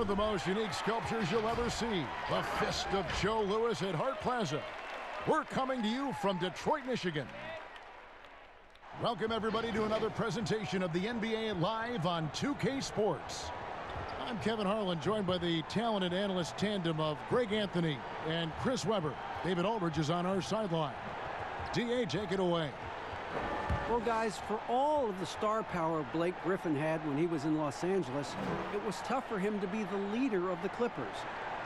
the most unique sculptures you'll ever see. The Fist of Joe Louis at Hart Plaza. We're coming to you from Detroit, Michigan. Welcome, everybody, to another presentation of the NBA Live on 2K Sports. I'm Kevin Harlan, joined by the talented analyst tandem of Greg Anthony and Chris Webber. David Aldridge is on our sideline. DA, take it away. Well, guys, for all of the star power Blake Griffin had when he was in Los Angeles, it was tough for him to be the leader of the Clippers.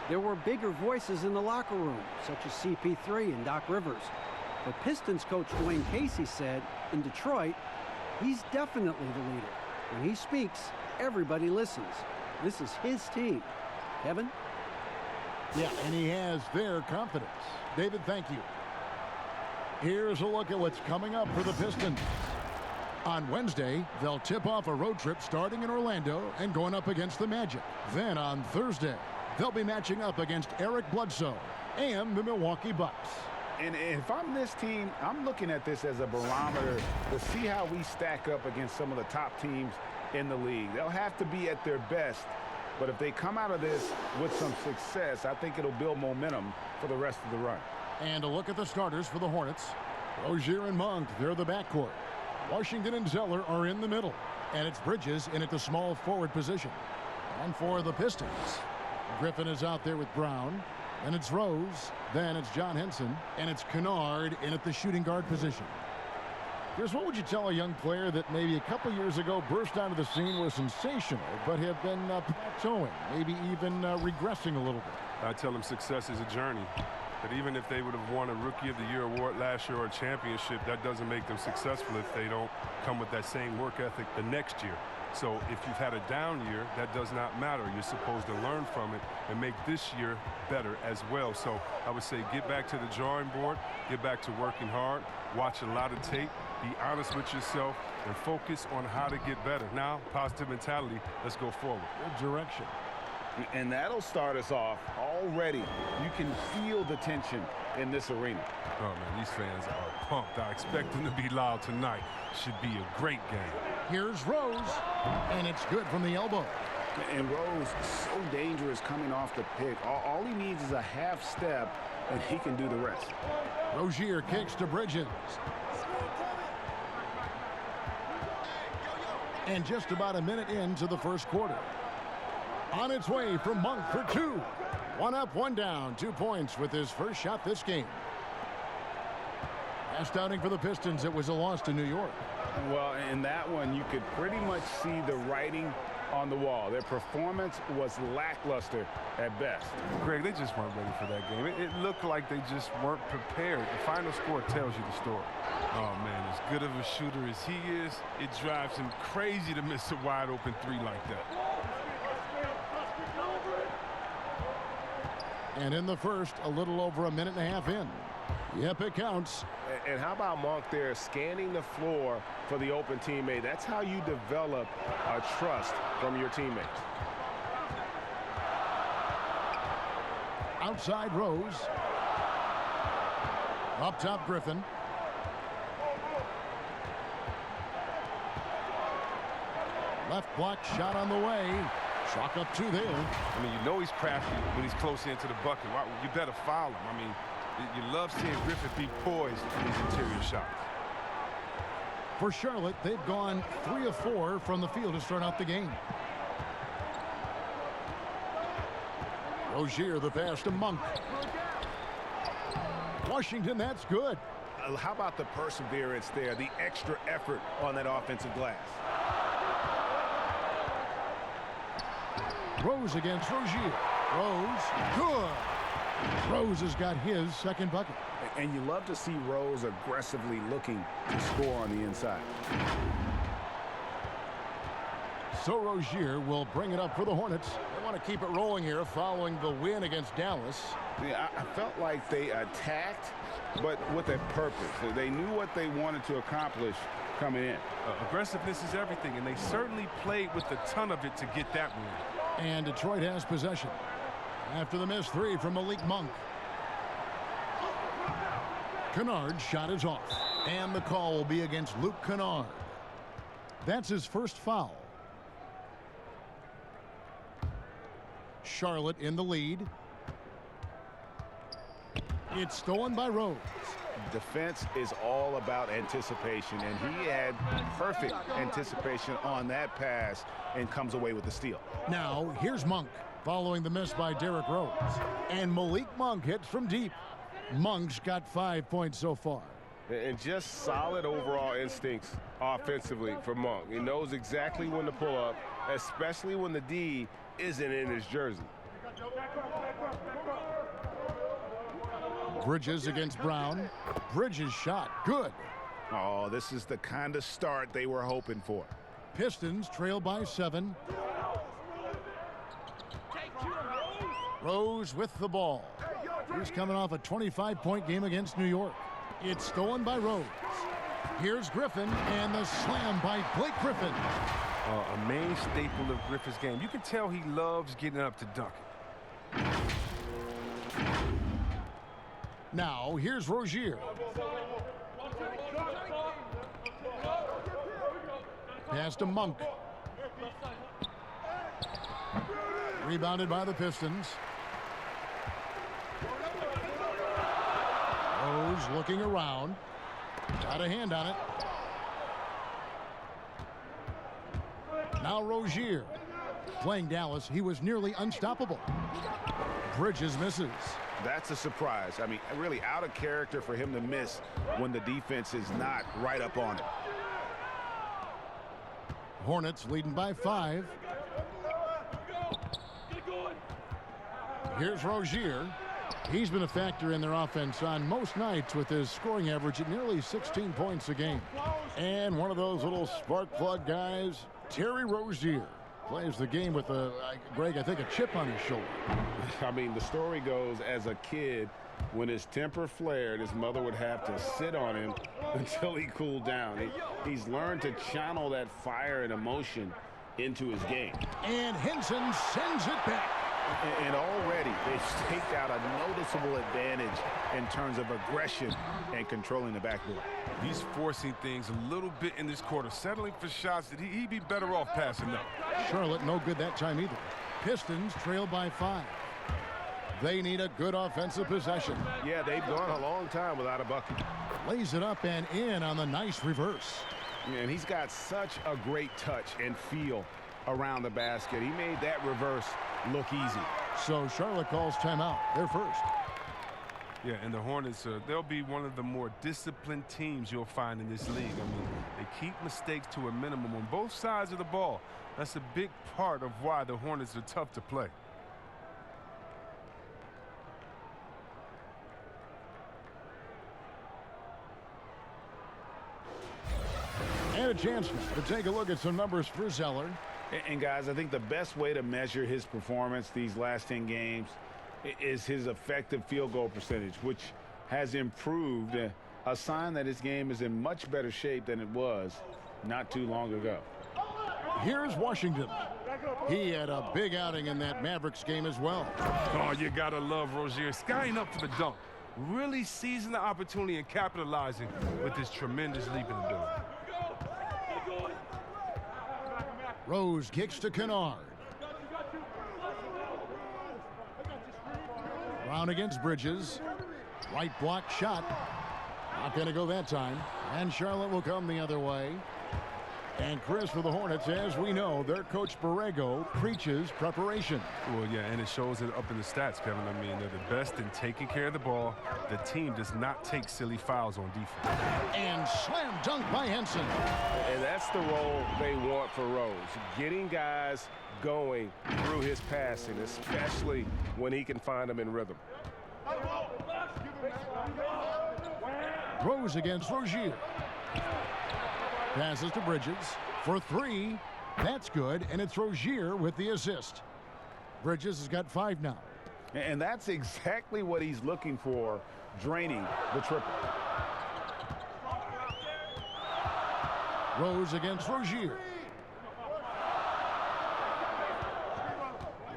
There were bigger voices in the locker room, such as CP3 and Doc Rivers. But Pistons coach Dwayne Casey said, in Detroit, he's definitely the leader. When he speaks, everybody listens. This is his team. Kevin? Yeah, and he has their confidence. David, thank you. Here's a look at what's coming up for the Pistons. On Wednesday, they'll tip off a road trip starting in Orlando and going up against the Magic. Then on Thursday, they'll be matching up against Eric Bledsoe and the Milwaukee Bucks. And if I'm this team, I'm looking at this as a barometer to see how we stack up against some of the top teams in the league. They'll have to be at their best, but if they come out of this with some success, I think it'll build momentum for the rest of the run. And a look at the starters for the Hornets. Rozier and Monk, they're the backcourt. Washington and Zeller are in the middle. And it's Bridges in at the small forward position. And for the Pistons, Griffin is out there with Brown. And it's Rose. Then it's John Henson. And it's Kennard in at the shooting guard position. Chris, what would you tell a young player that maybe a couple years ago burst onto the scene, was sensational, but have been plateauing, maybe even regressing a little bit? I tell them success is a journey. That even if they would have won a Rookie of the Year award last year or a championship, that doesn't make them successful if they don't come with that same work ethic the next year. So if you've had a down year, that does not matter. You're supposed to learn from it and make this year better as well. So I would say get back to the drawing board, get back to working hard, watch a lot of tape, be honest with yourself, and focus on how to get better. Now, positive mentality, let's go forward. Good direction. And that'll start us off already. You can feel the tension in this arena. Oh, man, these fans are pumped. I expect them to be loud tonight. Should be a great game. Here's Rose, and it's good from the elbow. And Rose, so dangerous coming off the pick. All he needs is a half step, and he can do the rest. Rozier kicks to Bridges. And just about a minute into the first quarter. On its way from Monk for two. One up, one down. 2 points with his first shot this game. Last outing for the Pistons, it was a loss to New York. Well, in that one, you could pretty much see the writing on the wall. Their performance was lackluster at best. Greg, they just weren't ready for that game. It looked like they just weren't prepared. The final score tells you the story. Oh, man, as good of a shooter as he is, it drives him crazy to miss a wide-open three like that. And in the first, a little over a minute and a half in. Yep, it counts. And how about Monk there scanning the floor for the open teammate? That's how you develop trust from your teammates. Outside Rose. Up top Griffin. Left block shot on the way. Chalk up two there. I mean, you know he's crafty when he's close into the bucket. You better foul him. I mean, you love seeing Griffin be poised in these interior shots. For Charlotte, they've gone 3 of 4 from the field to start out the game. Rozier, the pass to Monk. Washington, that's good. How about the perseverance there, the extra effort on that offensive glass? Rose against Rozier. Rose, good. Rose has got his second bucket. And you love to see Rose aggressively looking to score on the inside. So Rozier will bring it up for the Hornets. They want to keep it rolling here following the win against Dallas. Yeah, I felt like they attacked, but with a purpose. They knew what they wanted to accomplish coming in. Aggressiveness is everything, and they certainly played with a ton of it to get that win. And Detroit has possession. After the missed three from Malik Monk. Kennard's shot is off. And the call will be against Luke Kennard. That's his first foul. Charlotte in the lead. It's stolen by Rose. Defense is all about anticipation, and he had perfect anticipation on that pass and comes away with the steal. Now, here's Monk following the miss by Derrick Rose. And Malik Monk hits from deep. Monk's got 5 points so far. And just solid overall instincts offensively for Monk. He knows exactly when to pull up, especially when the D isn't in his jersey. Bridges against Brown. Bridges shot. Good. Oh, this is the kind of start they were hoping for. Pistons trail by 7. Rose with the ball. He's coming off a 25-point game against New York. It's stolen by Rose. Here's Griffin, and the slam by Blake Griffin. A main staple of Griffin's game. You can tell he loves getting up to dunk it. Now, here's Rozier. Pass to Monk. Rebounded by the Pistons. Rose looking around. Got a hand on it. Now Rozier. Playing Dallas, he was nearly unstoppable. Bridges misses. That's a surprise. I mean, really out of character for him to miss when the defense is not right up on it. Hornets leading by 5. Here's Rozier. He's been a factor in their offense on most nights with his scoring average at nearly 16 points a game. And one of those little spark plug guys, Terry Rozier, plays the game with Greg, I think, a chip on his shoulder. I mean, the story goes, as a kid, when his temper flared, his mother would have to sit on him until he cooled down. He's learned to channel that fire and emotion into his game. And Henson sends it back. And already they've staked out a noticeable advantage in terms of aggression and controlling the backboard. He's forcing things a little bit in this quarter, settling for shots that he'd be better off passing up. Charlotte no good that time either. Pistons trail by 5. They need a good offensive possession. Yeah, they've gone a long time without a bucket. Lays it up and in on the nice reverse. And he's got such a great touch and feel around the basket. He made that reverse look easy. So Charlotte calls timeout. They're first. Yeah, and the Hornets, they'll be one of the more disciplined teams you'll find in this league. I mean, they keep mistakes to a minimum on both sides of the ball. That's a big part of why the Hornets are tough to play. And a chance to take a look at some numbers for Zeller. And guys, I think the best way to measure his performance these last 10 games is his effective field goal percentage, which has improved, a sign that his game is in much better shape than it was not too long ago. Here's Washington. He had a big outing in that Mavericks game as well. Oh, you gotta love Rozier skying up for the dunk. Really seizing the opportunity and capitalizing with his tremendous leaping ability. Rose kicks to Kennard. Brown against Bridges. Right block shot. Not going to go that time. And Charlotte will come the other way. And Chris, for the Hornets, as we know, their coach Borrego preaches preparation. Well, yeah, and it shows it up in the stats, Kevin. I mean, they're the best in taking care of the ball. The team does not take silly fouls on defense. And slam dunk by Henson. And that's the role they want for Rose, getting guys going through his passing, especially when he can find them in rhythm. Rose against Rozier. Passes to Bridges for 3. That's good, and it's Rozier with the assist. Bridges has got 5 now. And that's exactly what he's looking for, draining the triple. Rose against Rozier.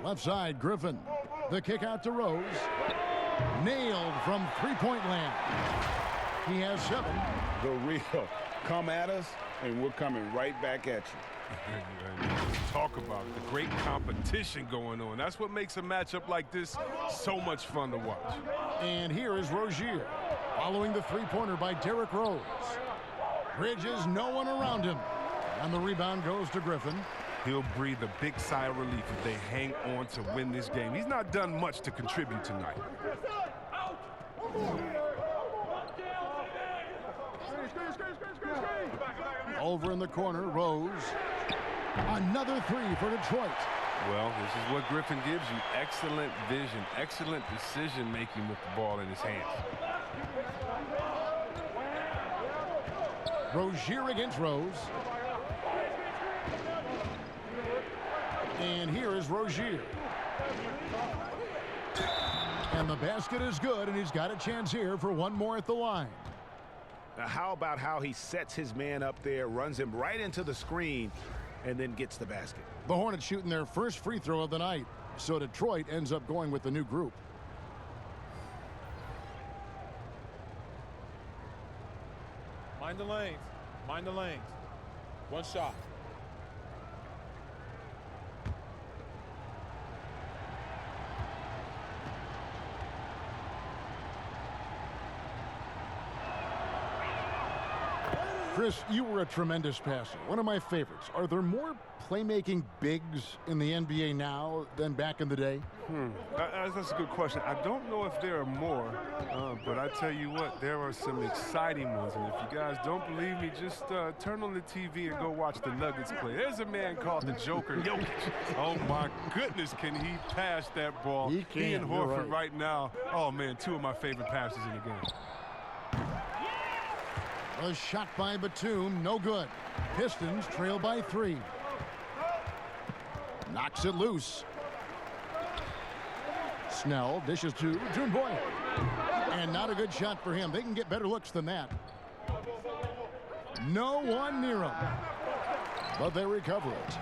Left side, Griffin. The kick out to Rose. Nailed from three-point land. He has 7. The real come at us, and we're coming right back at you. Talk about the great competition going on. That's what makes a matchup like this so much fun to watch. And here is Rozier, following the three-pointer by Derrick Rose. Bridges, no one around him. And the rebound goes to Griffin. He'll breathe a big sigh of relief if they hang on to win this game. He's not done much to contribute tonight. Over in the corner, Rose. Another three for Detroit. Well, this is what Griffin gives you. Excellent vision, excellent decision-making with the ball in his hands. Rozier against Rose. And here is Rozier. And the basket is good, and he's got a chance here for one more at the line. Now, how about how he sets his man up there, runs him right into the screen, and then gets the basket? The Hornets shooting their first free throw of the night, so Detroit ends up going with the new group. Mind the lanes. Mind the lanes. One shot. Chris, you were a tremendous passer. One of my favorites. Are there more playmaking bigs in the NBA now than back in the day? That's a good question. I don't know if there are more, but I tell you what, there are some exciting ones. And if you guys don't believe me, just turn on the TV and go watch the Nuggets play. There's a man called the Joker, Jokic. Oh, my goodness, can he pass that ball? He can. He and Horford right now, oh, man, two of my favorite passes in the game. A shot by Batum, no good. Pistons trail by 3. Knocks it loose. Snell dishes to June Boyle. And not a good shot for him. They can get better looks than that. No one near him. But they recover it.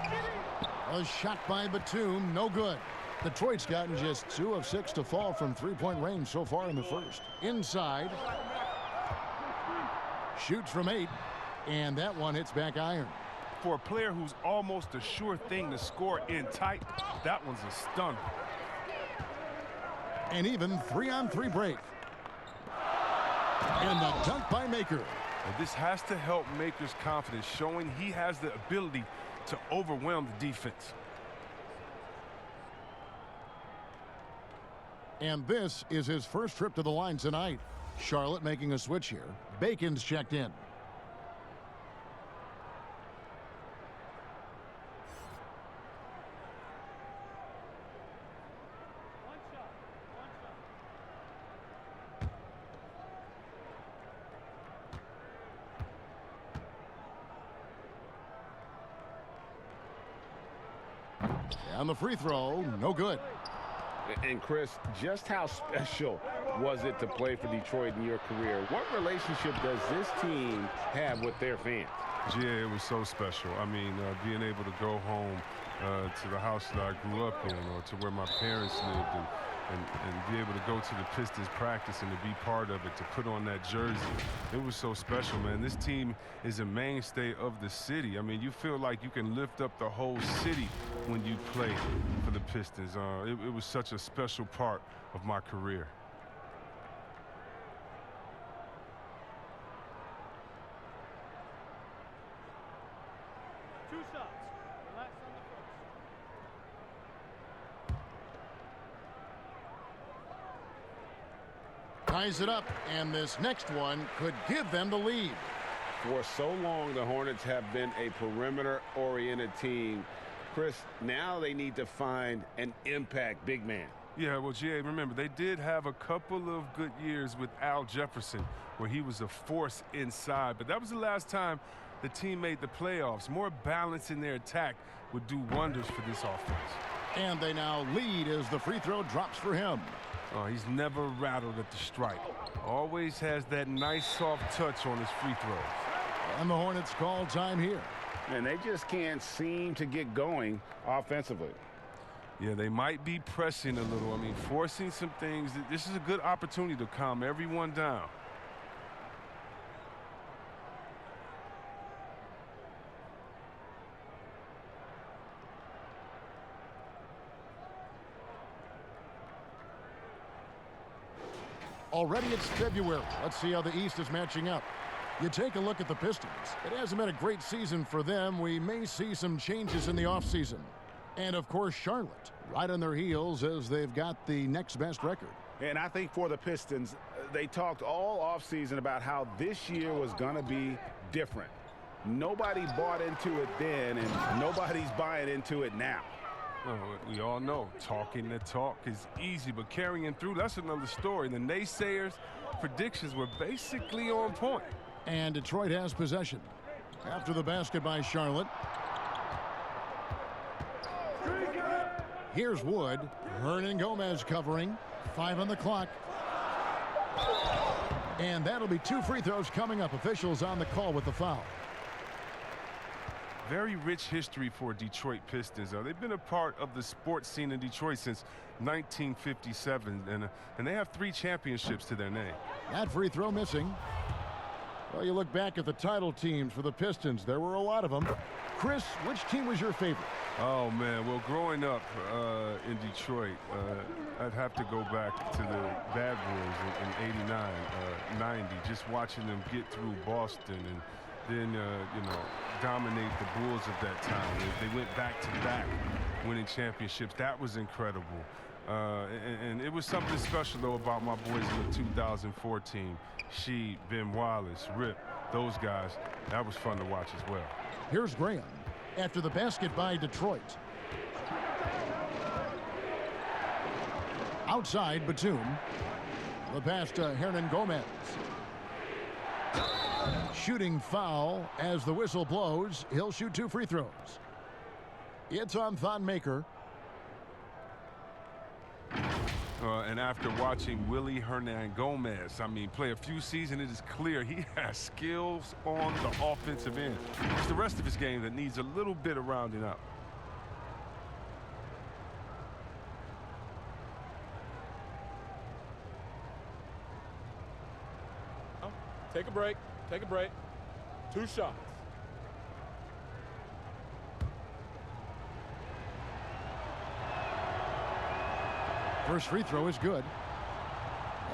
A shot by Batum, no good. Detroit's gotten just 2 of 6 to fall from three-point range so far in the first. Inside. Shoots from 8, and that one hits back iron. For a player who's almost a sure thing to score in tight, that one's a stunner. An even 3-on-3 break. And the dunk by Maker. And this has to help Maker's confidence, showing he has the ability to overwhelm the defense. And this is his first trip to the line tonight. Charlotte making a switch here. Bacon's checked in. And the free throw, no good. And Chris, just how special was it to play for Detroit in your career? What relationship does this team have with their fans? Yeah, it was so special. I mean, being able to go home to the house that I grew up in, or to where my parents lived, and be able to go to the Pistons practice and to be part of it, to put on that jersey. It was so special, man. This team is a mainstay of the city. I mean, you feel like you can lift up the whole city when you play for the Pistons. It was such a special part of my career. Two shots. Relax on the first. Ties it up, and this next one could give them the lead. For so long, the Hornets have been a perimeter-oriented team. Chris, now they need to find an impact big man. Yeah, well, G.A., remember, they did have a couple of good years with Al Jefferson, where he was a force inside. But that was the last time the team made the playoffs. More balance in their attack would do wonders for this offense. And they now lead as the free throw drops for him. Oh, he's never rattled at the stripe. Always has that nice soft touch on his free throws. And the Hornets call time here. And they just can't seem to get going offensively. Yeah, they might be pressing a little. I mean, forcing some things. This is a good opportunity to calm everyone down. Already it's February. Let's see how the East is matching up. You take a look at the Pistons. It hasn't been a great season for them. We may see some changes in the offseason. And, of course, Charlotte, right on their heels as they've got the next best record. And I think for the Pistons, they talked all offseason about how this year was going to be different. Nobody bought into it then, and nobody's buying into it now. Oh, we all know talking the talk is easy, but carrying through, that's another story. The naysayers' predictions were basically on point. And Detroit has possession. After the basket by Charlotte. Here's Wood. Hernangomez covering. 5 on the clock. And that'll be 2 free throws coming up. Officials on the call with the foul. Very rich history for Detroit Pistons. They've been a part of the sports scene in Detroit since 1957, and they have 3 championships to their name. That free throw missing. Well, you look back at the title teams for the Pistons. There were a lot of them. Chris, which team was your favorite? Oh, man. Well, growing up in Detroit, I'd have to go back to the Bad Boys in 89, 90, just watching them get through Boston and then, dominate the Bulls of that time. They went back-to-back winning championships. That was incredible. And it was something special, though, about my boys in the 2014. She, Ben Wallace, Rip, those guys. That was fun to watch as well. Here's Graham after the basket by Detroit. Outside, Batum. The pass to Hernangomez. Shooting foul as the whistle blows. He'll shoot 2 free throws. It's on Thon Maker. And after watching Willie Hernangomez, play a few seasons, it is clear he has skills on the offensive end. It's the rest of his game that needs a little bit of rounding up. Take a break. Take a break. 2 shots. First free throw is good.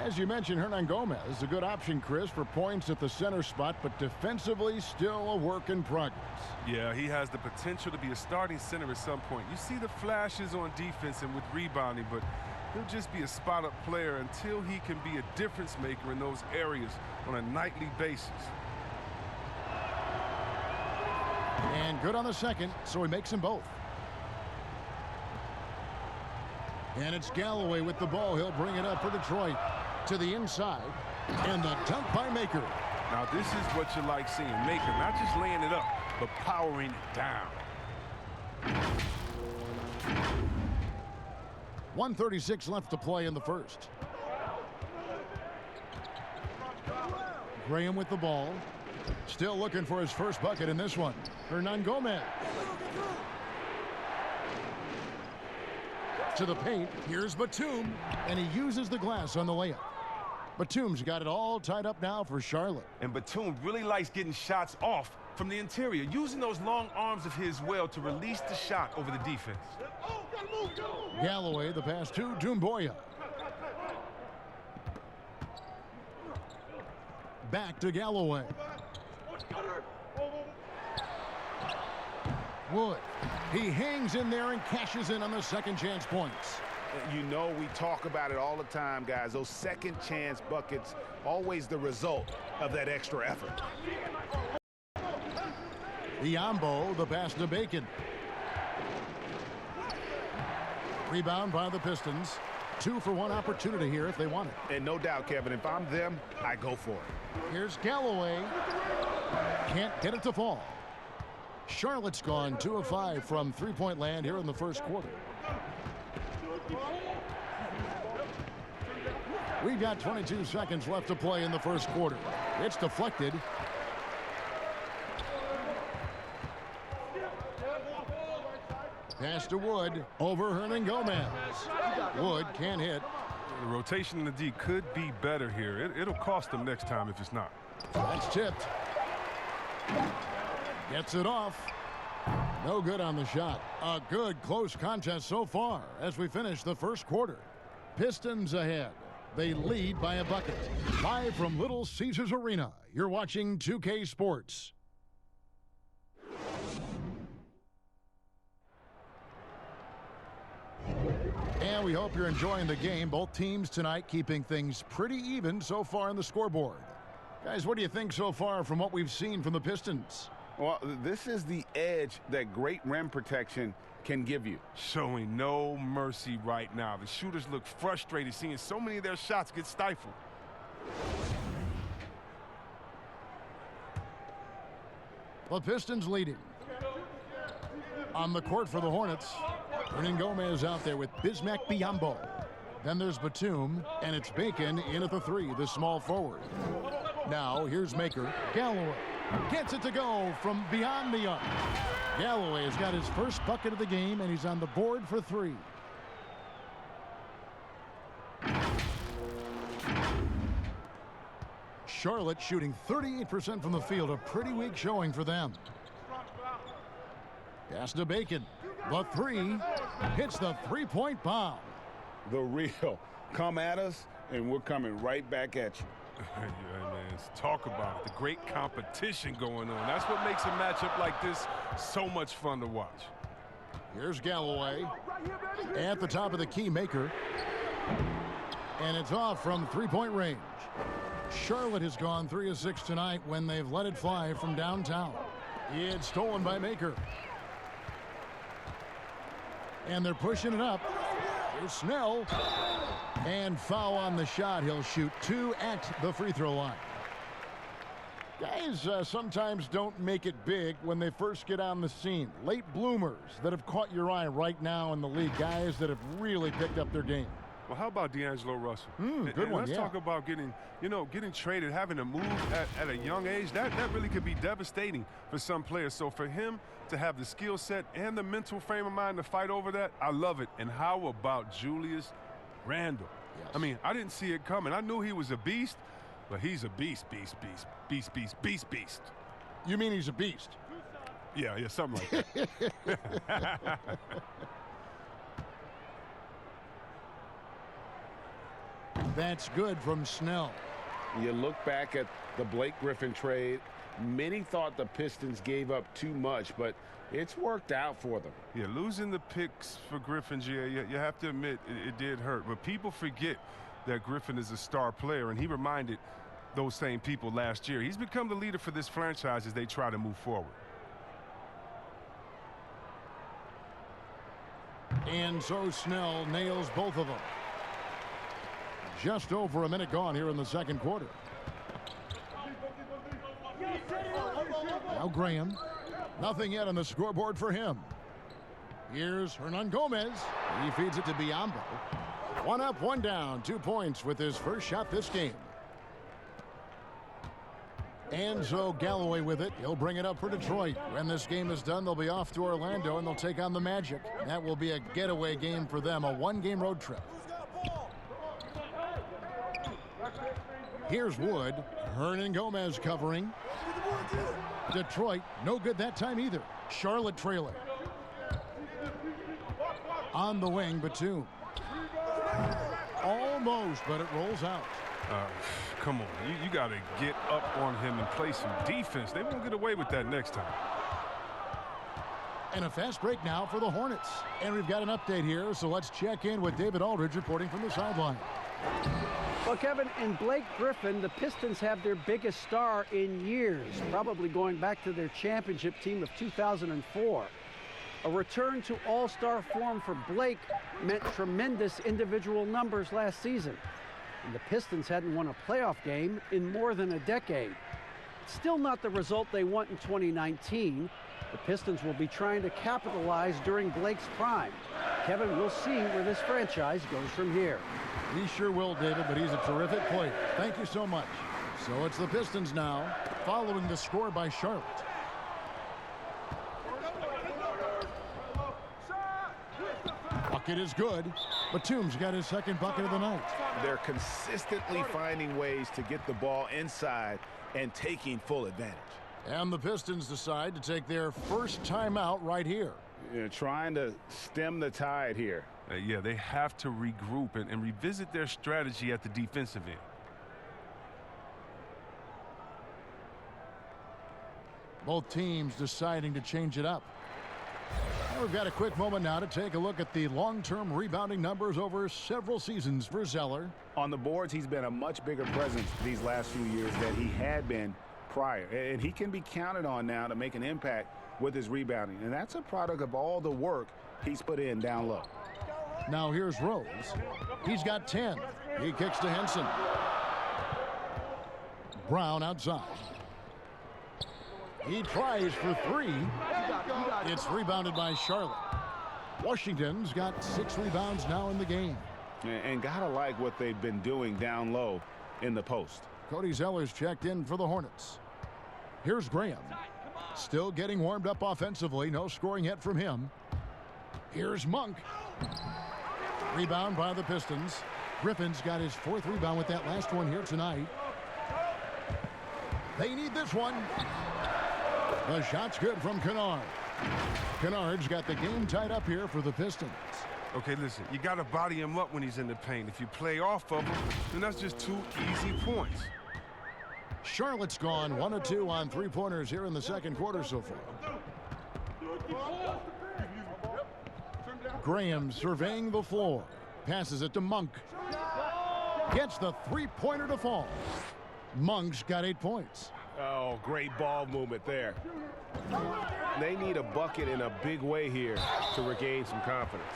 As you mentioned, Hernangomez is a good option, Chris, for points at the center spot, but defensively still a work in progress. Yeah, he has the potential to be a starting center at some point. You see the flashes on defense and with rebounding, but he'll just be a spot-up player until he can be a difference maker in those areas on a nightly basis. And good on the second, so he makes them both. And it's Galloway with the ball. He'll bring it up for Detroit to the inside. And the dunk by Maker. Now, this is what you like seeing. Maker not just laying it up, but powering it down. 1:36 left to play in the first. Graham with the ball. Still looking for his first bucket in this one. Hernangomez. To the paint. Here's Batum. And he uses the glass on the layup. Batum's got it all tied up now for Charlotte. And Batum really likes getting shots off from the interior, using those long arms of his well to release the shot over the defense. Galloway, the pass to Doumbouya. Back to Galloway. Wood. He hangs in there and cashes in on the second chance points. You know, we talk about it all the time, guys. Those second chance buckets, always the result of that extra effort. Biombo, the pass to Bacon. Rebound by the Pistons. 2 for 1 opportunity here if they want it. And no doubt, Kevin, if I'm them, I go for it. Here's Galloway. Can't get it to fall. Charlotte's gone 2 of 5 from three-point land here in the first quarter. We've got 22 seconds left to play in the first quarter. It's deflected. Pass to Wood over Hernangomez. Wood can't hit. The rotation in the D could be better here. It'll cost them next time if it's not. That's tipped. Gets it off. No good on the shot. A good close contest so far as we finish the first quarter. Pistons ahead They lead by a bucket. Live from Little Caesars Arena, you're watching 2K Sports. And we hope you're enjoying the game. Both teams tonight keeping things pretty even so far on the scoreboard. Guys, what do you think so far from what we've seen from the Pistons? Well, this is the edge that great rim protection can give you. Showing no mercy right now. The shooters look frustrated seeing so many of their shots get stifled. The Pistons leading. On the court for the Hornets, Gomez out there with Bismack Biyombo. Then there's Batum, and it's Bacon in at the three, the small forward. Now, here's Maker. Galloway gets it to go from beyond the arc. Galloway has got his first bucket of the game, and he's on the board for three. Charlotte shooting 38% from the field, a pretty weak showing for them. Pass to Bacon. The three hits the three-point bomb. The real. Come at us, and we're coming right back at you. Yeah, man, talk about it. The great competition going on. That's what makes a matchup like this so much fun to watch. Here's Galloway. At the top of the key, Maker. And it's off from three-point range. Charlotte has gone 3 of 6 tonight when they've let it fly from downtown. It's stolen by Maker. And they're pushing it up. Here's Snell. And foul on the shot. He'll shoot 2 at the free throw line. Guys sometimes don't make it big when they first get on the scene. Late bloomers that have caught your eye right now in the league. Guys that have really picked up their game. Well, how about D'Angelo Russell? Good one, Let's talk about getting traded, having to move at a young age. That really could be devastating for some players. So for him to have the skill set and the mental frame of mind to fight over that, I love it. And how about Julius Randle? Yes. I mean, I didn't see it coming. I knew he was a beast, but he's a beast. You mean he's a beast? Yeah, something like that. That's good from Snell. You look back at the Blake Griffin trade. Many thought the Pistons gave up too much, but it's worked out for them. Yeah, losing the picks for Griffin, you have to admit it did hurt. But people forget that Griffin is a star player, and he reminded those same people last year. He's become the leader for this franchise as they try to move forward. And so Snell nails both of them. Just over a minute gone here in the second quarter. Now Graham. Nothing yet on the scoreboard for him. Here's Gomez. He feeds it to Biyombo. 1 up, 1 down. 2 points with his first shot this game. And so Galloway with it. He'll bring it up for Detroit. When this game is done, they'll be off to Orlando, and they'll take on the Magic. That will be a getaway game for them, a 1-game road trip. Here's Wood. Gomez covering. Detroit, no good that time either. Charlotte trailing. On the wing, Batum. Almost, but it rolls out. Come on, you got to get up on him and play some defense. They won't get away with that next time. And a fast break now for the Hornets. And we've got an update here, so let's check in with David Aldridge reporting from the sideline. Well, Kevin, in Blake Griffin, the Pistons have their biggest star in years, probably going back to their championship team of 2004. A return to all-star form for Blake meant tremendous individual numbers last season. And the Pistons hadn't won a playoff game in more than a decade. Still not the result they want in 2019. The Pistons will be trying to capitalize during Blake's prime. Kevin, we'll see where this franchise goes from here. He sure will, David, but he's a terrific player. Thank you so much. So it's the Pistons now, following the score by Charlotte. Bucket is good. Batum's got his second bucket of the night. They're consistently finding ways to get the ball inside and taking full advantage. And the Pistons decide to take their first timeout right here. Trying to stem the tide here. Yeah, they have to regroup and revisit their strategy at the defensive end. Both teams deciding to change it up. And we've got a quick moment now to take a look at the long-term rebounding numbers over several seasons for Zeller. On the boards, he's been a much bigger presence these last few years than he had been prior. And he can be counted on now to make an impact with his rebounding. And that's a product of all the work he's put in down low. Now here's Rose. He's got 10. He kicks to Henson. Brown outside. He tries for 3. It's rebounded by Charlotte. Washington's got 6 rebounds now in the game. And gotta like what they've been doing down low in the post. Cody Zeller's checked in for the Hornets. Here's Graham. Still getting warmed up offensively. No scoring yet from him. Here's Monk. Rebound by the Pistons. Griffin's got his 4th rebound with that last one here tonight. They need this one. The shot's good from Kennard. Kennard's got the game tied up here for the Pistons. Okay, listen, you got to body him up when he's in the paint. If you play off of him, then that's just 2 easy points. Charlotte's gone 1 of 2 on 3-pointers here in the second quarter so far. Graham surveying the floor. Passes it to Monk. Gets the 3-pointer to fall. Monk's got 8 points. Oh, great ball movement there. They need a bucket in a big way here to regain some confidence.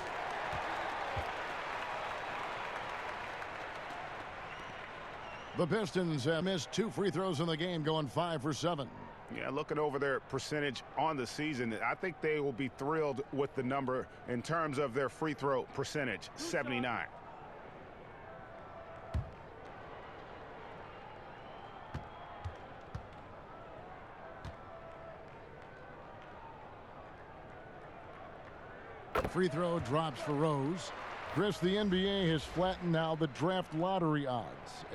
The Pistons have missed 2 free throws in the game, going 5 for 7. Yeah, looking over their percentage on the season, I think they will be thrilled with the number in terms of their free throw percentage, 79. Free throw drops for Rose. Chris, the NBA has flattened now the draft lottery odds.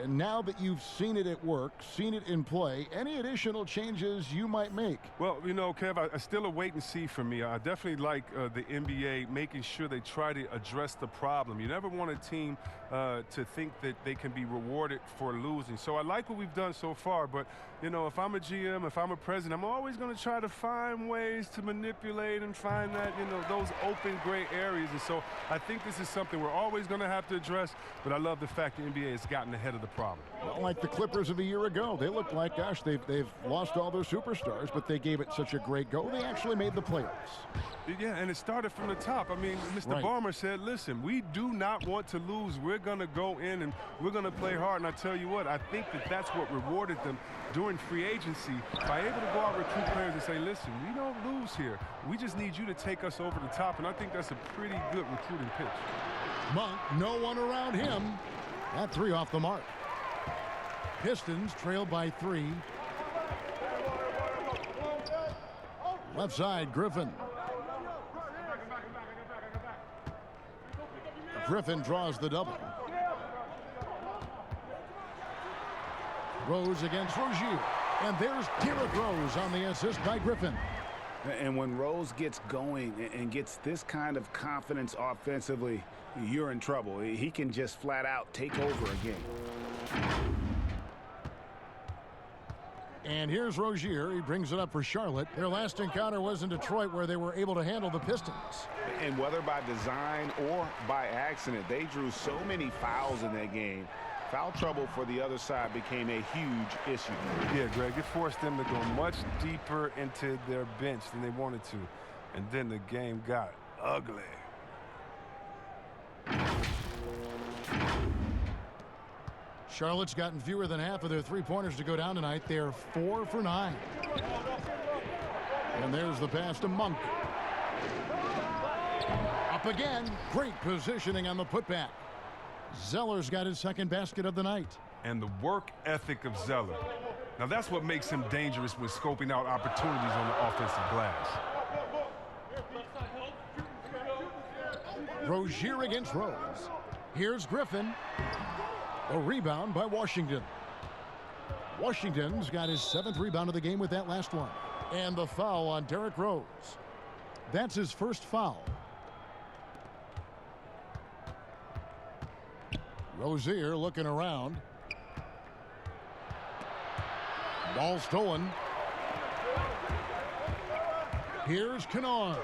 And now that you've seen it at work, seen it in play, any additional changes you might make? Well, you know, Kev, I still a wait and see for me. I definitely like the NBA making sure they try to address the problem. You never want a team to think that they can be rewarded for losing. So I like what we've done so far, but, you know, if I'm a GM, if I'm a president, I'm always going to try to find ways to manipulate and find that, you know, those open gray areas. And so I think this is something we're always going to have to address, but I love the fact the NBA has gotten ahead of the problem. Well, like the Clippers of a year ago, they looked like, gosh, they've lost all their superstars, but they gave it such a great go. They actually made the playoffs. Yeah, and it started from the top. I mean, Mr. Right. Ballmer said, listen, we do not want to lose. We're going to go in and we're going to play hard. And I tell you what, I think that that's what rewarded them during free agency by able to go out and recruit players and say, listen, we don't lose here. We just need you to take us over the top. And I think that's a pretty good recruiting pitch. Monk, no one around him. That 3 off the mark. Pistons trail by 3. Left side, Griffin. Griffin draws the double. Rose against Rozier. And there's Derrick Rose on the assist by Griffin. And when Rose gets going and gets this kind of confidence offensively, you're in trouble. He can just flat out take over again. And here's Rozier. He brings it up for Charlotte. Their last encounter was in Detroit, where they were able to handle the Pistons. And whether by design or by accident, they drew so many fouls in that game. Foul trouble for the other side became a huge issue. Yeah, Greg, it forced them to go much deeper into their bench than they wanted to. And then the game got ugly. Charlotte's gotten fewer than half of their 3-pointers to go down tonight. They're 4 for 9. And there's the pass to Monk. Up again. Great positioning on the putback. Zeller's got his second basket of the night. And the work ethic of Zeller. Now that's what makes him dangerous with scoping out opportunities on the offensive glass. Rozier against Rose. Here's Griffin. A rebound by Washington. Washington's got his 7th rebound of the game with that last one. And the foul on Derrick Rose. That's his first foul. Rozier looking around. Ball stolen. Here's Kennard.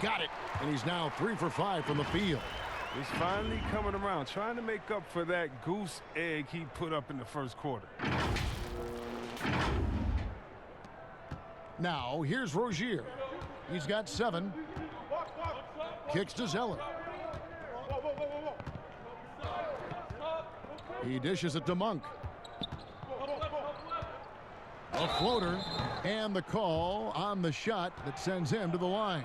Got it. And he's now 3 for 5 from the field. He's finally coming around, trying to make up for that goose egg he put up in the first quarter. Now, here's Rozier. He's got 7. Kicks to Zeller. He dishes it to Monk. A floater, and the call on the shot that sends him to the line.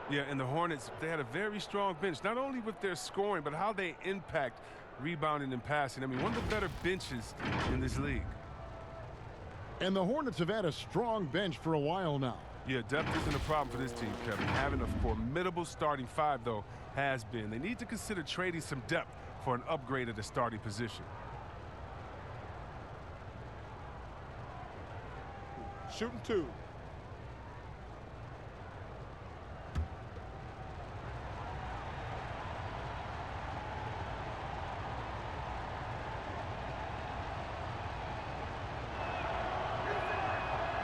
Yeah, and the Hornets, they had a very strong bench, not only with their scoring, but how they impact rebounding and passing. I mean, one of the better benches in this league. And the Hornets have had a strong bench for a while now. Yeah, depth isn't a problem for this team, Kevin. Having a formidable starting 5, though, has been. They need to consider trading some depth for an upgrade at the starting position. Shooting 2.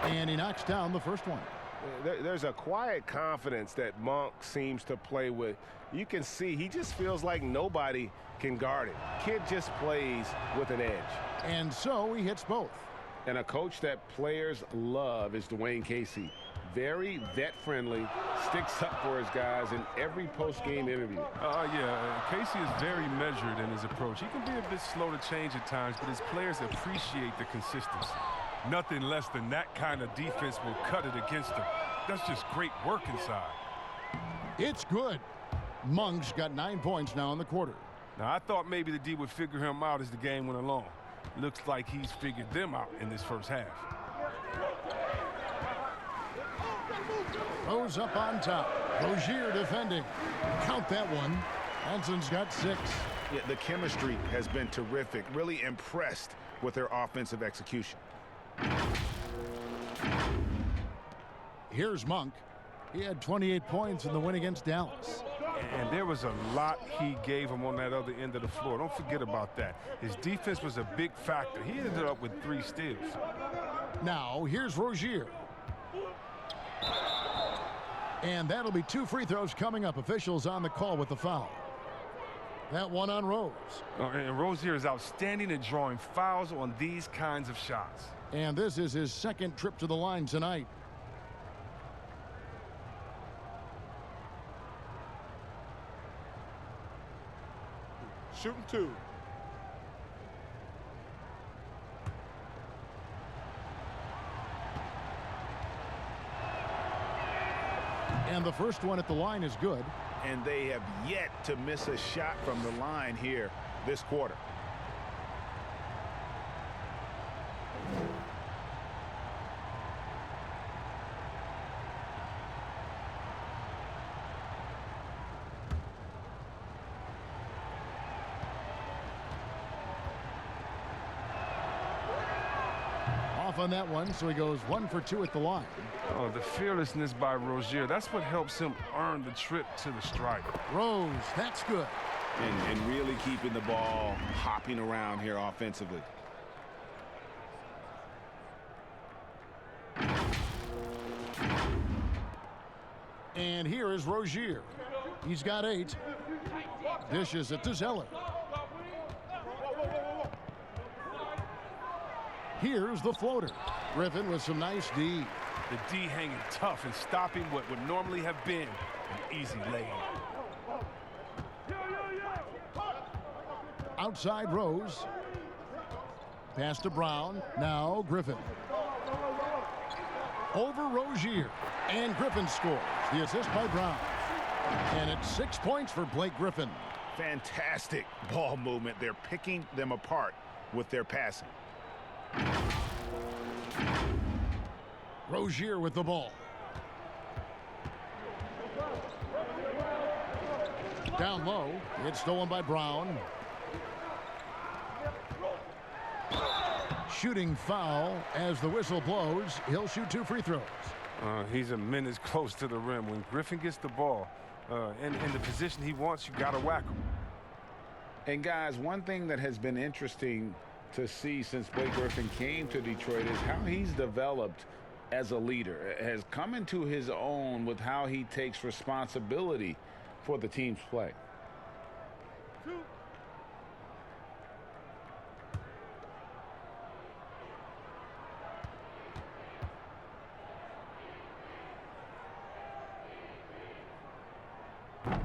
And he knocks down the first one. There's a quiet confidence that Monk seems to play with. You can see he just feels like nobody can guard it. Kid just plays with an edge. And so he hits both. And a coach that players love is Dwayne Casey. Very vet-friendly, sticks up for his guys in every post-game interview. Yeah, Casey is very measured in his approach. He can be a bit slow to change at times, but his players appreciate the consistency. Nothing less than that kind of defense will cut it against them. That's just great work inside. It's good. Monk's got 9 points now in the quarter. Now, I thought maybe the D would figure him out as the game went along. Looks like he's figured them out in this first half. Rose up on top. Rozier defending. Count that one. Hanson's got 6. Yeah, the chemistry has been terrific. Really impressed with their offensive execution. Here's Monk. He had 28 points in the win against Dallas. And there was a lot he gave him on that other end of the floor. Don't forget about that. His defense was a big factor. He ended up with 3 steals. Now, here's Rozier. And that'll be 2 free throws coming up. Officials on the call with the foul. That one on Rose. And Rozier is outstanding at drawing fouls on these kinds of shots. And this is his 2nd trip to the line tonight. Shooting 2. And the first one at the line is good. And they have yet to miss a shot from the line here this quarter. On that one, so he goes 1 for 2 at the line. Oh, the fearlessness by Rozier. That's what helps him earn the trip to the stripe. Rose, that's good. And really keeping the ball hopping around here offensively. And here is Rozier. He's got 8. Dishes it to Zeller. Here's the floater. Griffin with some nice D. The D hanging tough and stopping what would normally have been an easy layup. Outside Rose. Pass to Brown. Now Griffin. Over Rozier. And Griffin scores. The assist by Brown. And it's 6 points for Blake Griffin. Fantastic ball movement. They're picking them apart with their passing. Rozier with the ball. Down low. It's stolen by Brown. Shooting foul as the whistle blows. He'll shoot 2 free throws. He's a minute close to the rim. When Griffin gets the ball in the position he wants, you got to whack him. And guys, one thing that has been interesting to see since Blake Griffin came to Detroit is how he's developed as a leader, has come into his own with how he takes responsibility for the team's play.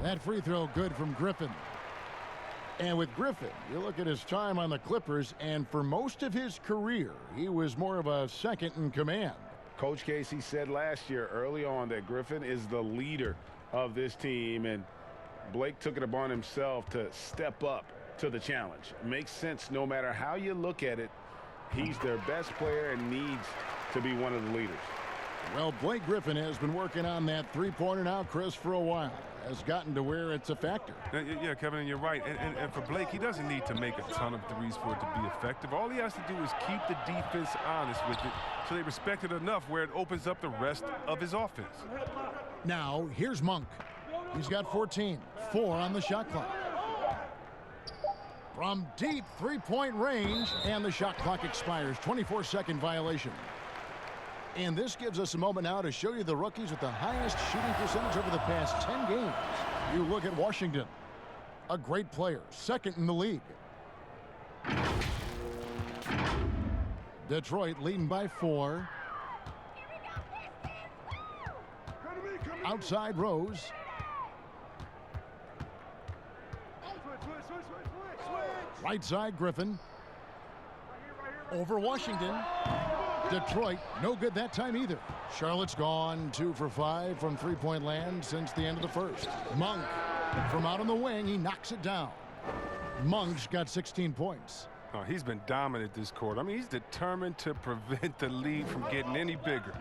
That free throw good from Griffin. And with Griffin, you look at his time on the Clippers, and for most of his career, he was more of a second in command. Coach Casey said last year early on that Griffin is the leader of this team, and Blake took it upon himself to step up to the challenge. Makes sense no matter how you look at it. He's their best player and needs to be one of the leaders. Well, Blake Griffin has been working on that three-pointer now, Chris, for a while. Has gotten to where it's a factor. Yeah, Kevin, and you're right. And for Blake, he doesn't need to make a ton of threes for it to be effective. All he has to do is keep the defense honest with it so they respect it enough where it opens up the rest of his offense. Now, here's Monk. He's got 14, 4 on the shot clock. From deep three-point range, and the shot clock expires. 24-second violation. And this gives us a moment now to show you the rookies with the highest shooting percentage over the past 10 games. You look at Washington, a great player, second in the league. Detroit leading by 4. Outside Rose. Right side Griffin. Over Washington. Detroit, no good that time either. Charlotte's gone 2 for 5 from three-point land since the end of the first. Monk, from out on the wing, he knocks it down. Monk's got 16 points. Oh, he's been dominant this quarter. I mean, he's determined to prevent the lead from getting any bigger.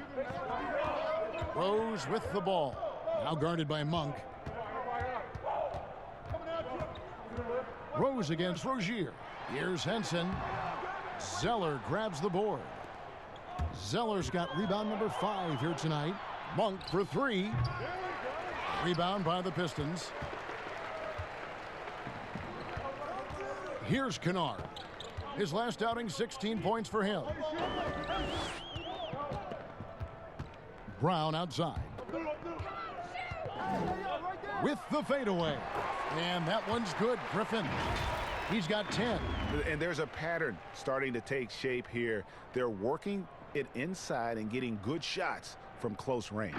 Rose with the ball. Now guarded by Monk. Rose against Rozier. Here's Henson. Zeller grabs the board. Zeller's got rebound number 5 here tonight. Monk for 3. Rebound by the Pistons. Here's Kennard. His last outing, 16 points for him. Brown outside. With the fadeaway. And that one's good. Griffin. He's got 10. And there's a pattern starting to take shape here. They're working it inside and getting good shots from close range.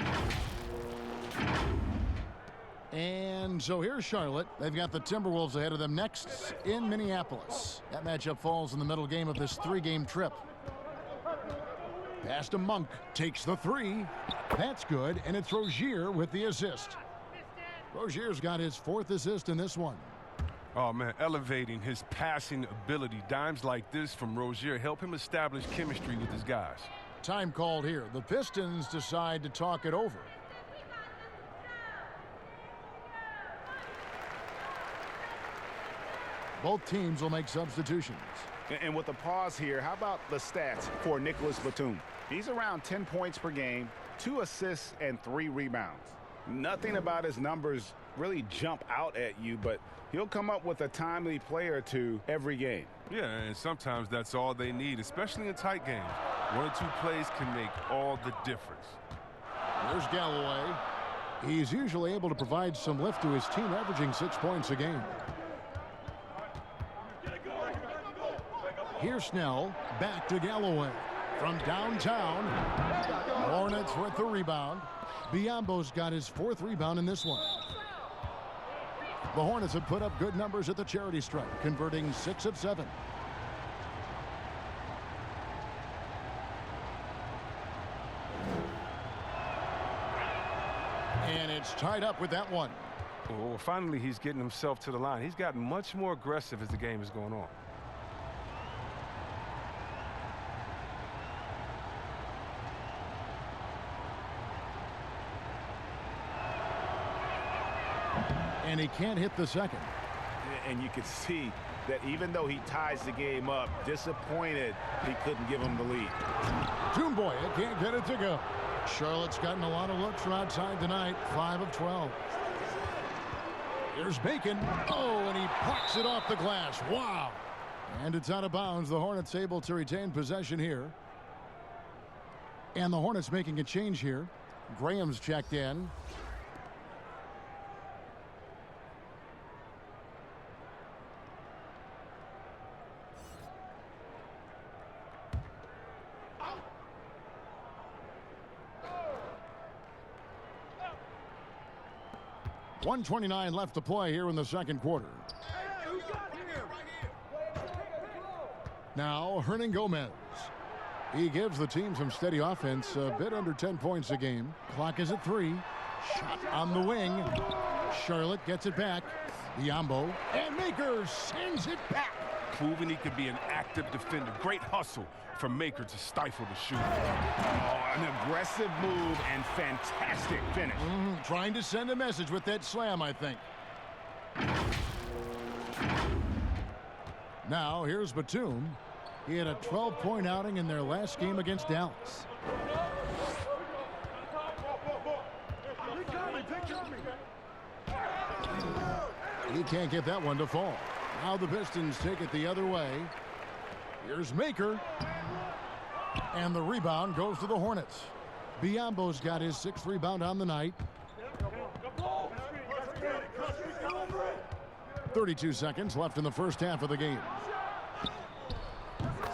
And so here's Charlotte. They've got the Timberwolves ahead of them next in Minneapolis. That matchup falls in the middle game of this 3-game trip. Pass to Monk. Takes the 3. That's good, and it's Rozier with the assist. Rozier's got his 4th assist in this one. Oh, man, elevating his passing ability. Dimes like this from Rozier help him establish chemistry with his guys. Time called here. The Pistons decide to talk it over. Both teams will make substitutions. And with a pause here, how about the stats for Nicholas Batum? He's around 10 points per game, 2 assists, and 3 rebounds. Nothing about his numbers really jump out at you, but he'll come up with a timely play or two every game. Yeah, and sometimes that's all they need, especially in tight games. 1 or 2 plays can make all the difference. There's Galloway. He's usually able to provide some lift to his team, averaging 6 points a game. Here's Snell. Back to Galloway. From downtown. Hornets with the rebound. Biombo's got his 4th rebound in this one. The Hornets have put up good numbers at the charity stripe, converting 6 of 7. And it's tied up with that one. Well, finally, he's getting himself to the line. He's gotten much more aggressive as the game is going on. And he can't hit the second. And you can see that even though he ties the game up, disappointed he couldn't give him the lead. Toomboya can't get it to go. Charlotte's gotten a lot of looks from outside tonight, 5 of 12. Here's Bacon. Oh, and he pucks Knocks it off the glass. Wow. And it's out of bounds. The Hornets able to retain possession here. And the Hornets making a change here. Graham's checked in. .129 left to play here in the second quarter. Now Hernan Gomez. He gives the team some steady offense, a bit under 10 points a game. Clock is at 3. Shot on the wing. Charlotte gets it back. Biombo and Maker sends it back. Proving he could be an active defender. Great hustle from Maker to stifle the shooter. Oh, an aggressive move and fantastic finish. Trying to send a message with that slam, I think. Now here's Batum. He had a 12-point outing in their last game against Dallas. He can't get that one to fall. Now the Pistons take it the other way. Here's Maker. And the rebound goes to the Hornets. Biombo's got his 6th rebound on the night. 32 seconds left in the first half of the game.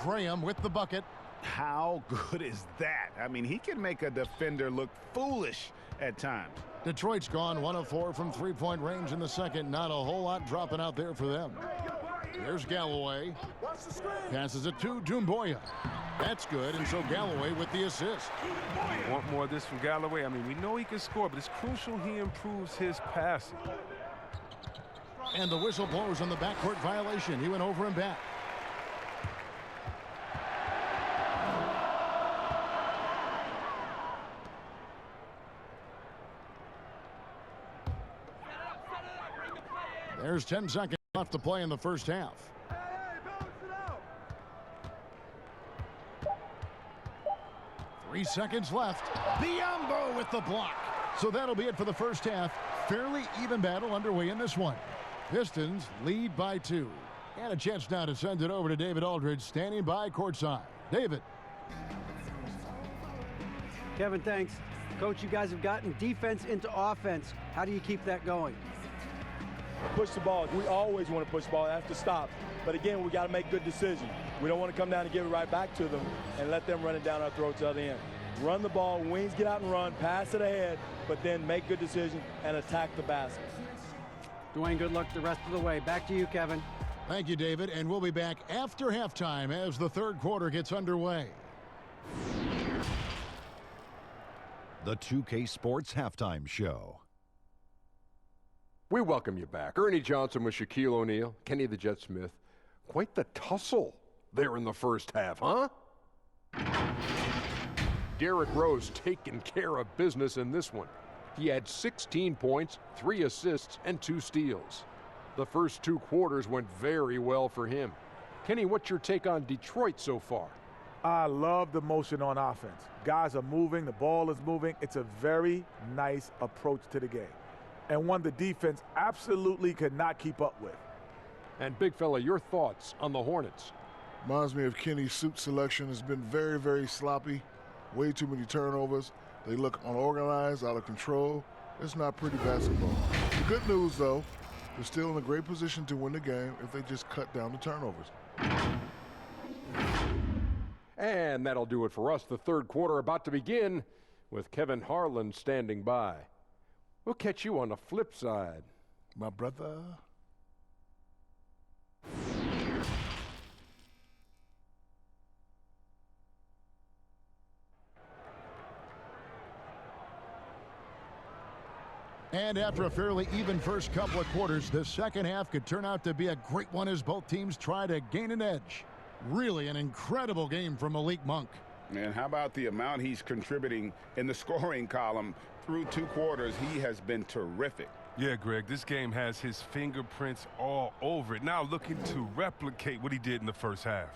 Graham with the bucket. How good is that? I mean, he can make a defender look foolish at times. Detroit's gone 1 of 4 from three-point range in the second. Not a whole lot dropping out there for them. Here's Galloway. Passes it to Doumbouya. That's good, and so Galloway with the assist. You want more of this from Galloway? I mean, we know he can score, but it's crucial he improves his passing. And the whistle blows on the backcourt violation. He went over and back. There's 10 seconds left to play in the first half. 3 seconds left. Biombo with the block. So that'll be it for the first half. Fairly even battle underway in this one. Pistons lead by 2. And a chance now to send it over to David Aldridge, standing by courtside. David. Kevin, thanks. Coach, you guys have gotten defense into offense. How do you keep that going? Push the ball. We always want to push the ball. It has to stop. But again, we got to make good decisions. We don't want to come down and give it right back to them and let them run it down our throats to the other end. Run the ball, wings get out and run, pass it ahead, but then make good decisions and attack the basket. Dwayne, good luck the rest of the way. Back to you, Kevin. Thank you, David. And we'll be back after halftime as the third quarter gets underway. The 2K Sports Halftime Show. We welcome you back. Ernie Johnson with Shaquille O'Neal, Kenny the Jet Smith. Quite the tussle there in the first half, huh? Derrick Rose taking care of business in this one. He had 16 points, 3 assists, and 2 steals. The first 2 quarters went very well for him. Kenny, what's your take on Detroit so far? I love the motion on offense. Guys are moving, the ball is moving. It's a very nice approach to the game, and one the defense absolutely could not keep up with. And big fella, your thoughts on the Hornets? Reminds me of Kenny's suit selection. Has been very, very sloppy. Way too many turnovers. They look unorganized, out of control. It's not pretty basketball. The good news, though, they're still in a great position to win the game if they just cut down the turnovers. And that'll do it for us. The third quarter about to begin with Kevin Harlan standing by. We'll catch you on the flip side. My brother. And after a fairly even first couple of quarters, the second half could turn out to be a great one as both teams try to gain an edge. Really an incredible game from Malik Monk. And how about the amount he's contributing in the scoring column through 2 quarters? He has been terrific. Yeah, Greg, this game has his fingerprints all over it. Now looking to replicate what he did in the first half.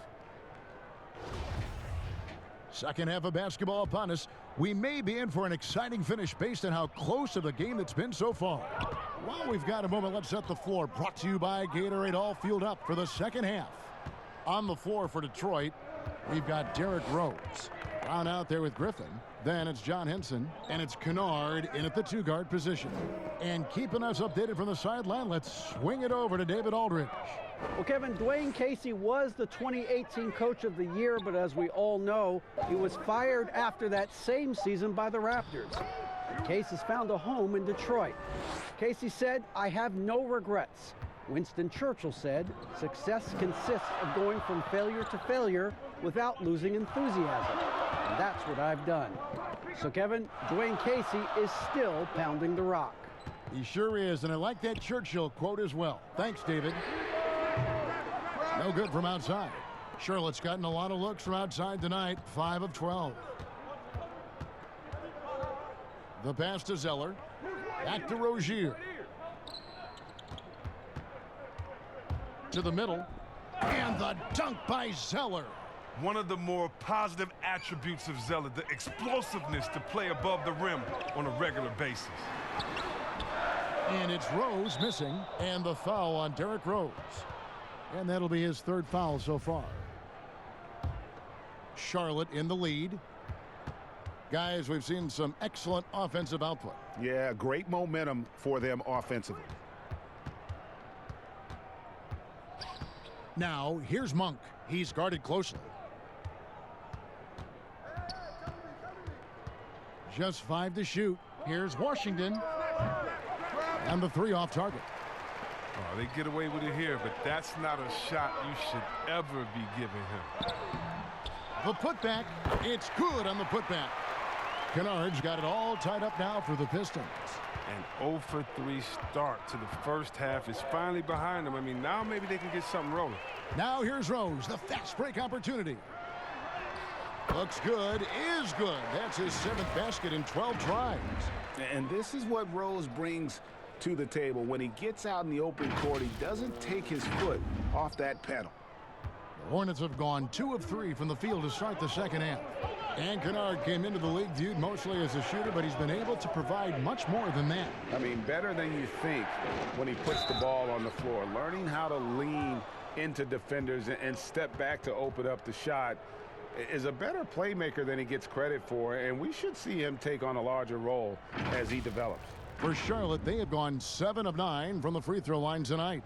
Second half of basketball upon us. We may be in for an exciting finish based on how close of a game it's been so far. Well, we've got a moment. Let's set the floor. Brought to you by Gatorade. All fueled up for the second half. On the floor for Detroit, we've got Derrick Rose. Brown out there with Griffin. Then it's John Henson. And it's Kennard in at the two-guard position. And keeping us updated from the sideline, let's swing it over to David Aldridge. Well, Kevin, Dwayne Casey was the 2018 Coach of the Year, but as we all know, he was fired after that same season by the Raptors. Casey has found a home in Detroit. Casey said, "I have no regrets." Winston Churchill said, "Success consists of going from failure to failure without losing enthusiasm." And that's what I've done. So, Kevin, Dwayne Casey is still pounding the rock. He sure is, and I like that Churchill quote as well. Thanks, David. No good from outside. Charlotte's gotten a lot of looks from outside tonight, 5 of 12. The pass to Zeller. Back to Rozier. To the middle. And the dunk by Zeller. One of the more positive attributes of Zeller, the explosiveness to play above the rim on a regular basis. And it's Rose missing, and the foul on Derrick Rose. And that'll be his third foul so far. Charlotte in the lead. Guys, we've seen some excellent offensive output. Yeah, great momentum for them offensively. Now, here's Monk. He's guarded closely. Just 5 to shoot. Here's Washington. And the 3 off target. Oh, they get away with it here, but that's not a shot you should ever be giving him. The putback. It's good on the putback. Kennard's got it all tied up now for the Pistons. An 0 for 3 start to the first half is finally behind them. I mean, now maybe they can get something rolling. Now here's Rose, the fast break opportunity. Looks good, is good. That's his 7th basket in 12 tries. And this is what Rose brings to the table. When he gets out in the open court, he doesn't take his foot off that pedal. The Hornets have gone 2 of 3 from the field to start the second half. And Kennard came into the league viewed mostly as a shooter, but he's been able to provide much more than that. I mean, better than you think when he puts the ball on the floor. Learning how to lean into defenders and step back to open up the shot is a better playmaker than he gets credit for, and we should see him take on a larger role as he develops. For Charlotte, they have gone 7 of 9 from the free throw line tonight.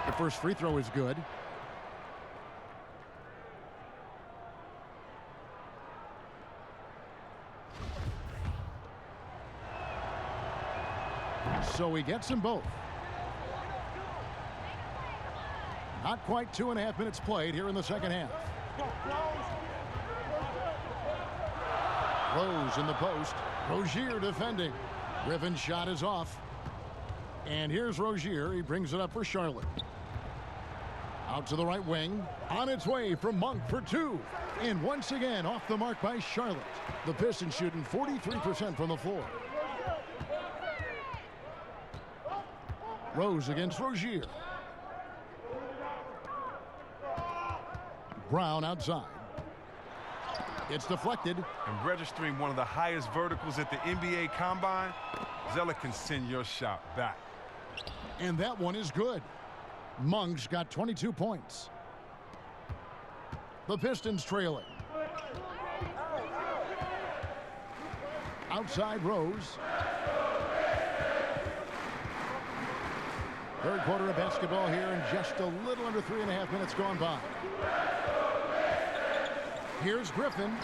The first free throw is good. So he gets them both. Not quite 2.5 minutes played here in the second half. Rose in the post. Rozier defending. Griffin's shot is off. And here's Rozier. He brings it up for Charlotte. Out to the right wing. On its way from Monk for 2. And once again off the mark by Charlotte. The Pistons shooting 43% from the floor. Rose against Rozier. Brown outside. It's deflected. And registering one of the highest verticals at the NBA Combine, Zeller can send your shot back. And that one is good. Monk's got 22 points. The Pistons trailing. Outside Rose. Third quarter of basketball here, and just a little under 3.5 minutes gone by. Here's Griffin.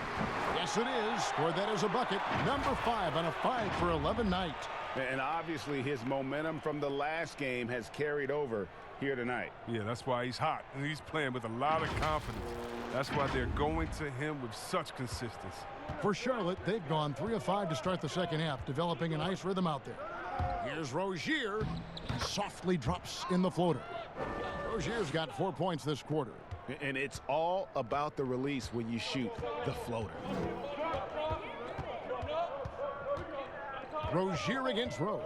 Yes, it is. Scored that as a bucket. Number 5 on a 5 for 11 night. And obviously his momentum from the last game has carried over here tonight. Yeah, that's why he's hot. And he's playing with a lot of confidence. That's why they're going to him with such consistency. For Charlotte, they've gone 3 of 5 to start the second half, developing a nice rhythm out there. Here's Rozier. Softly drops in the floater. Rozier's got 4 points this quarter. And it's all about the release when you shoot the floater. Rozier against Rose.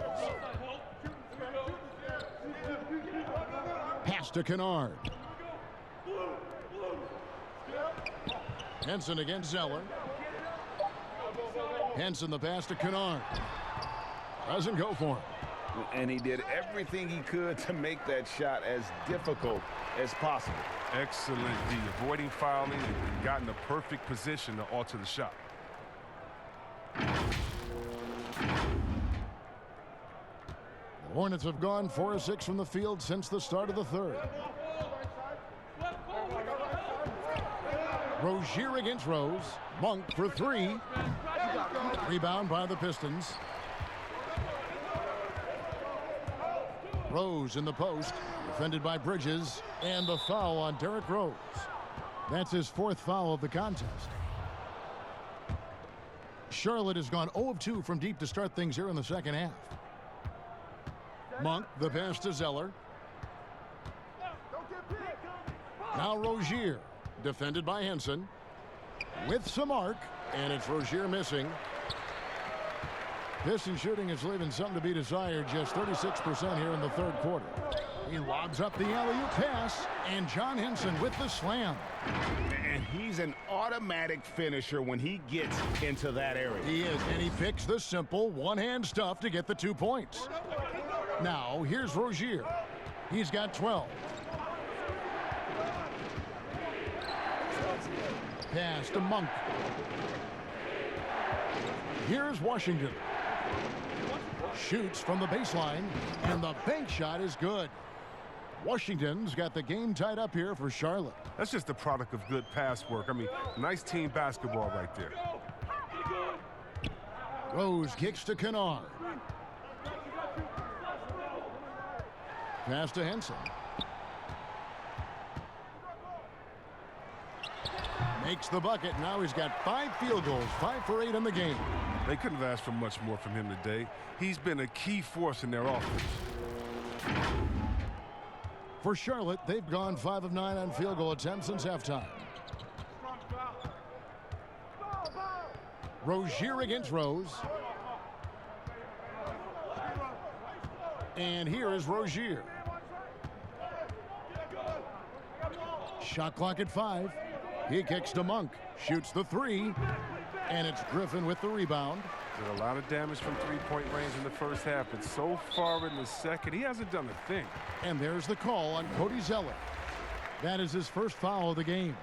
Pass to Kennard. Henson against Zeller. Henson the pass to Kennard. Doesn't go for him. And he did everything he could to make that shot as difficult as possible. Excellent D, avoiding fouling and got in the perfect position to alter the shot. The Hornets have gone 4 of 6 from the field since the start of the third. Rozier against Rose. Monk for 3. Rebound by the Pistons. Rose in the post, defended by Bridges, and the foul on Derrick Rose. That's his 4th foul of the contest. Charlotte has gone 0 of 2 from deep to start things here in the second half. Monk, the pass to Zeller. Now Rozier, defended by Henson, with some arc, and it's Rozier missing. Pistons shooting is leaving something to be desired, just 36% here in the third quarter. He lobs up the alley-oop pass, and John Henson with the slam. And he's an automatic finisher when he gets into that area. He is, and he picks the simple one-hand stuff to get the 2 points. Now, here's Rozier. He's got 12. Pass to Monk. Here's Washington. Shoots from the baseline, and the bank shot is good. Washington's got the game tied up here for Charlotte. That's just the product of good pass work. I mean, nice team basketball right there. Rose kicks to Kennard. Pass to Henson. Makes the bucket. Now he's got 5 field goals, 5 for 8 in the game. They couldn't have asked for much more from him today. He's been a key force in their offense. For Charlotte, they've gone 5 of 9 on field goal attempts since halftime. Rozier against Rose. And here is Rozier. Shot clock at 5. He kicks to Monk. Shoots the 3. And it's Griffin with the rebound. Did a lot of damage from three-point range in the first half, but so far in the second, he hasn't done a thing. And there's the call on Cody Zeller. That is his first foul of the game.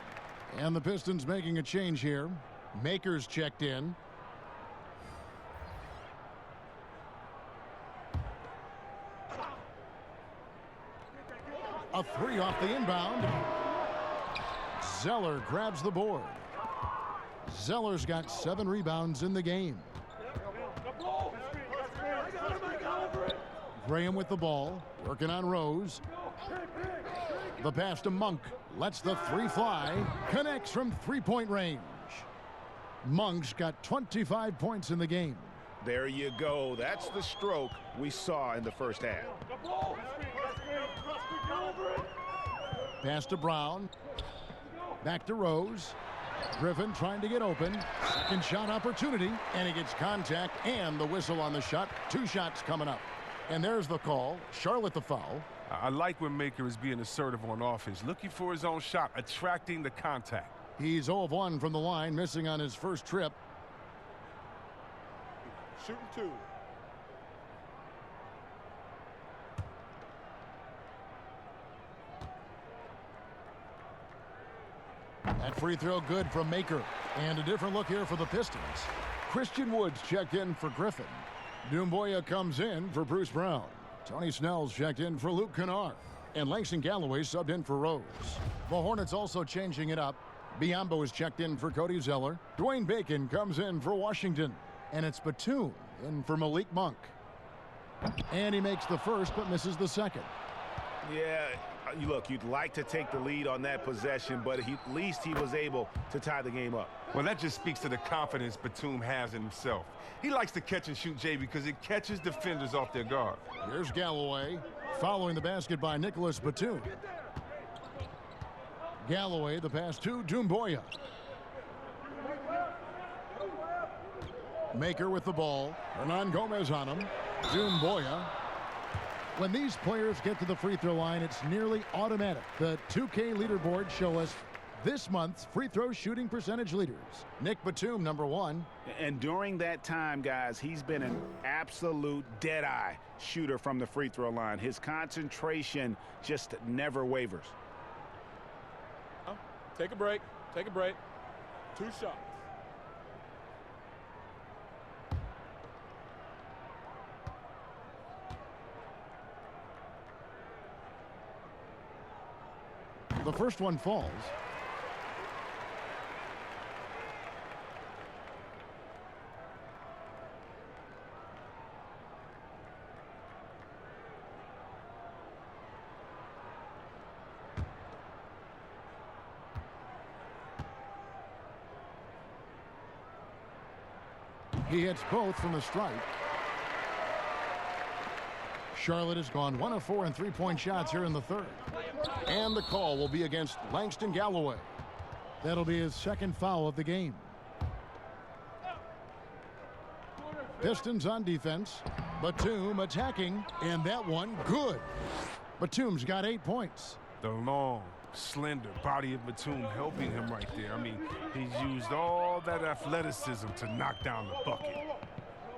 And the Pistons making a change here. Makers checked in. A 3 off the inbound. Zeller grabs the board. Zeller's got 7 rebounds in the game. Graham with the ball, working on Rose. The pass to Monk, lets the 3 fly, connects from 3-point range. Monk's got 25 points in the game. There you go. That's the stroke we saw in the first half. Pass to Brown. Back to Rose. Griffin trying to get open. Second shot opportunity, and he gets contact and the whistle on the shot. 2 shots coming up. And there's the call. Charlotte the foul. I like when Maker is being assertive on offense, looking for his own shot, attracting the contact. He's 0 of 1 from the line, missing on his first trip. Shooting 2. That free throw good from Maker. And a different look here for the Pistons. Christian Woods checked in for Griffin. Doumbouya comes in for Bruce Brown. Tony Snell's checked in for Luke Kennard. And Langston Galloway subbed in for Rose. The Hornets also changing it up. Biyombo is checked in for Cody Zeller. Dwayne Bacon comes in for Washington. And it's Batum in for Malik Monk. And he makes the first but misses the second. Yeah, look, you'd like to take the lead on that possession, but at least he was able to tie the game up. Well, that just speaks to the confidence Batum has in himself. He likes to catch and shoot, Jay, because it catches defenders off their guard. Here's Galloway following the basket by Nicholas Batum. Galloway, the pass to Doumbouya. Maker with the ball. Hernan Gomez on him. Doumbouya. When these players get to the free throw line, it's nearly automatic. The 2K leaderboards show us this month's free throw shooting percentage leaders. Nick Batum, number 1. And during that time, guys, he's been an absolute dead-eye shooter from the free throw line. His concentration just never wavers. Take a break. Take a break. 2 shots. The first one falls. He hits both from the stripe. Charlotte has gone 1 of 4 in three-point shots here in the third. And the call will be against Langston Galloway. That'll be his second foul of the game. Pistons on defense. Batum attacking, and that one good. Batum's got 8 points. The long, slender body of Batum helping him right there. I mean, he's used all that athleticism to knock down the bucket.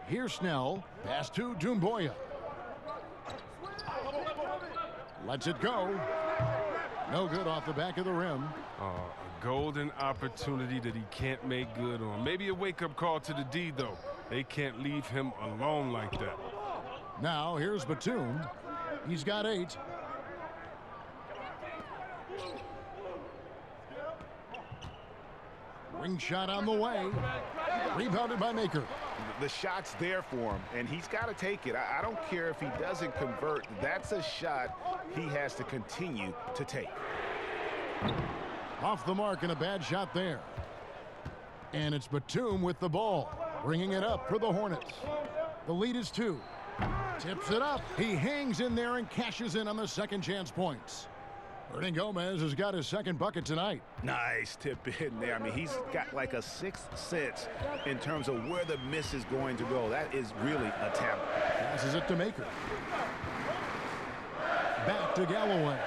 Here's Snell. Pass to Doumbouya. Lets it go. No good off the back of the rim. A golden opportunity that he can't make good on. Maybe a wake-up call to the D, though. They can't leave him alone like that. Now, here's Batum. He's got 8. Ring shot on the way. Rebounded by Maker. The shot's there for him, and he's got to take it. I don't care if he doesn't convert. That's a shot he has to continue to take. Off the mark and a bad shot there. And it's Batum with the ball, bringing it up for the Hornets. The lead is 2. Tips it up. He hangs in there and cashes in on the second chance points. Hernan Gomez has got his second bucket tonight. Nice tip in there. I mean, he's got like a 6th sense in terms of where the miss is going to go. That is really a talent. Passes it to Maker. Back to Galloway.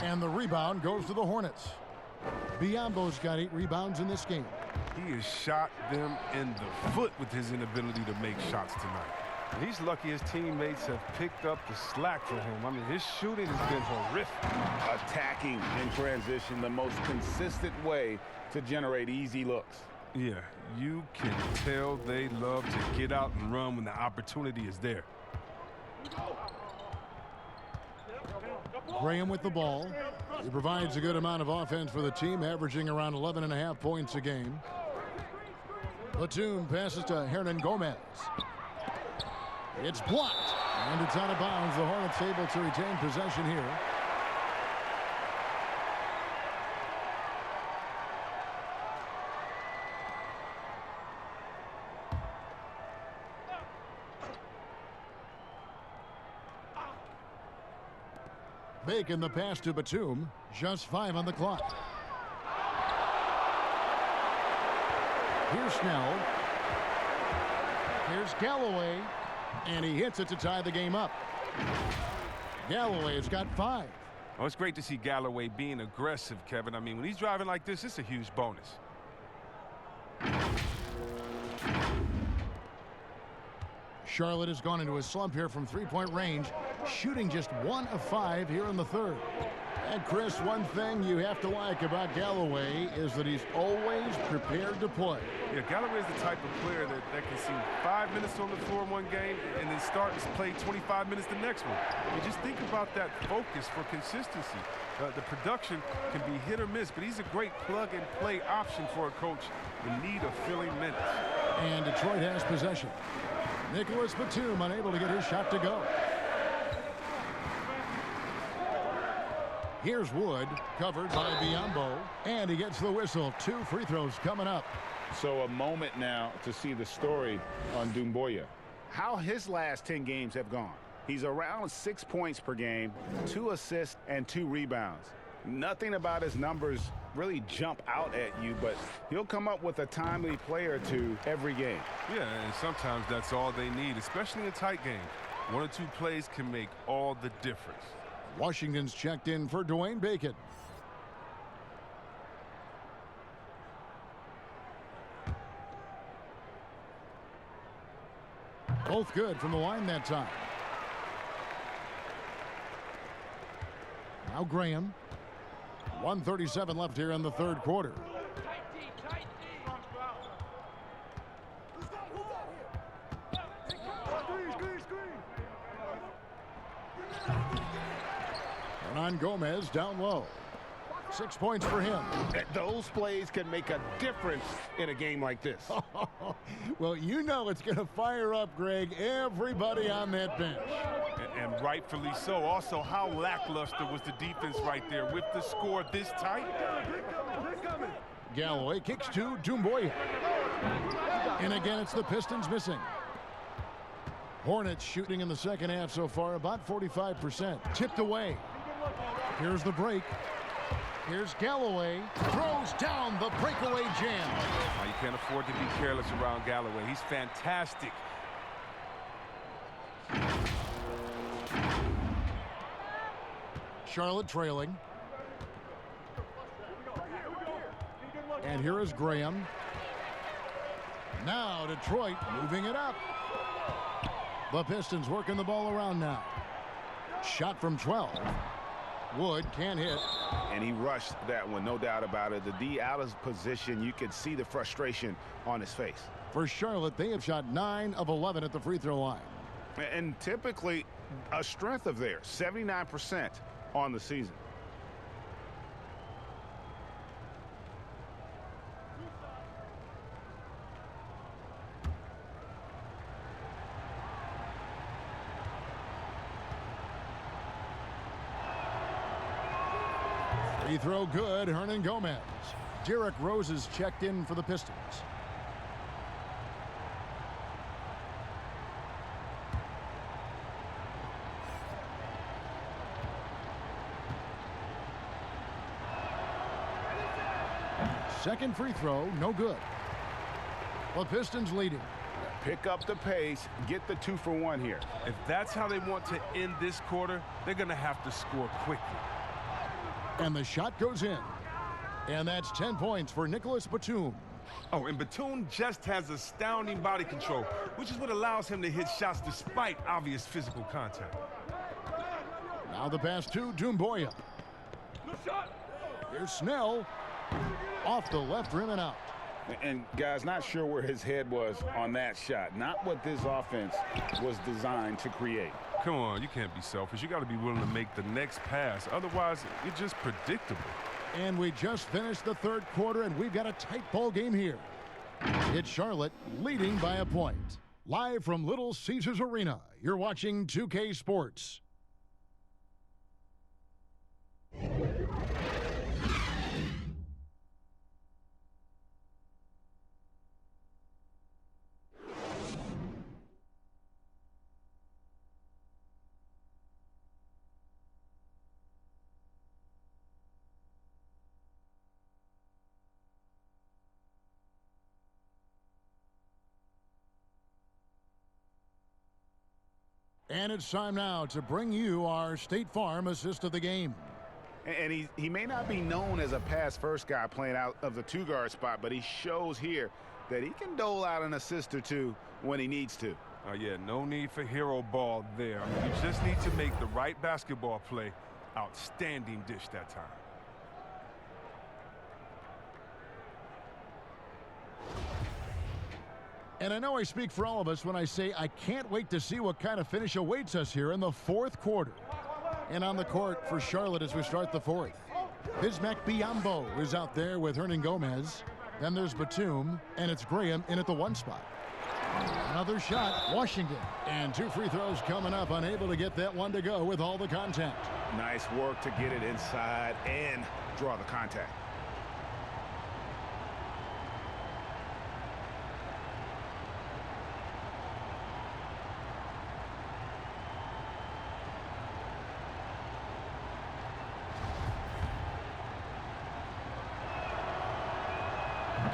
And the rebound goes to the Hornets. Biyombo's got 8 rebounds in this game. He has shot them in the foot with his inability to make shots tonight. And he's lucky his teammates have picked up the slack for him. I mean, his shooting has been horrific. Attacking in transition, the most consistent way to generate easy looks. Yeah, you can tell they love to get out and run when the opportunity is there. Graham with the ball. He provides a good amount of offense for the team, averaging around 11.5 points a game. Batum passes to Hernan Gomez. It's blocked, and it's out of bounds. The Hornets able to retain possession here. Bacon the pass to Batum. Just 5 on the clock. Here's Snell. Here's Galloway. And he hits it to tie the game up. Galloway's got 5. Oh, it's great to see Galloway being aggressive, Kevin. I mean, when he's driving like this, it's a huge bonus. Charlotte has gone into a slump here from three-point range, shooting just 1 of 5 here in the third. And Chris, one thing you have to like about Galloway is that he's always prepared to play. Yeah, Galloway is the type of player that can see 5 minutes on the floor in one game and then start to play 25 minutes the next one. I mean, just think about that focus for consistency. The production can be hit or miss, but he's a great plug-and-play option for a coach in need of filling minutes. And Detroit has possession. Nicholas Batum unable to get his shot to go. Here's Wood, covered by Biyombo, and he gets the whistle. 2 free throws coming up. So a moment now to see the story on Doumbouya. How his last 10 games have gone. He's around 6 points per game, 2 assists, and 2 rebounds. Nothing about his numbers really jump out at you, but he'll come up with a timely play or two every game. Yeah, and sometimes that's all they need, especially in a tight game. 1 or 2 plays can make all the difference. Washington's checked in for Dwayne Bacon. Both good from the line that time. Now Graham. 1:37 left here in the third quarter. Gomez down low. 6 points for him. Those plays can make a difference in a game like this. Well, you know it's going to fire up, Greg, everybody on that bench. And rightfully so. Also, how lackluster was the defense right there with the score this tight? Galloway kicks to Doumbouya. And again, it's the Pistons missing. Hornets shooting in the second half so far about 45%. Tipped away. Here's the break. Here's Galloway. Throws down the breakaway jam. Now, you can't afford to be careless around Galloway. He's fantastic. Charlotte trailing. And here is Graham. Now Detroit moving it up. The Pistons working the ball around now. Shot from 12. Wood can't hit. And he rushed that one, no doubt about it. The D out of position, you could see the frustration on his face. For Charlotte, they have shot 9 of 11 at the free throw line. And typically a strength of theirs, 79% on the season. Free throw good, Hernan Gomez. Derrick Rose is checked in for the Pistons. Second free throw, no good. The Pistons leading. Pick up the pace, get the 2 for 1 here. If that's how they want to end this quarter, they're going to have to score quickly. And the shot goes in. And that's 10 points for Nicholas Batum. Oh, and Batum just has astounding body control, which is what allows him to hit shots despite obvious physical contact. Now the pass to Doumbouya. Here's Snell. Off the left rim and out. And guys, not sure where his head was on that shot. Not what this offense was designed to create. Come on, you can't be selfish. You got to be willing to make the next pass. Otherwise, you're just predictable. And we just finished the third quarter, and we've got a tight ball game here. It's Charlotte leading by a point. Live from Little Caesars Arena, you're watching 2K Sports. And it's time now to bring you our State Farm assist of the game. And he may not be known as a pass-first guy playing out of the 2-guard spot, but he shows here that he can dole out an assist or two when he needs to. Yeah, no need for hero ball there. I mean, you just need to make the right basketball play. Outstanding dish that time. And I know I speak for all of us when I say I can't wait to see what kind of finish awaits us here in the fourth quarter. And on the court for Charlotte as we start the fourth. Bismack Biyombo is out there with Hernan Gomez. Then there's Batum, and it's Graham in at the 1 spot. Another shot, Washington. And 2 free throws coming up, unable to get that one to go with all the contact. Nice work to get it inside and draw the contact.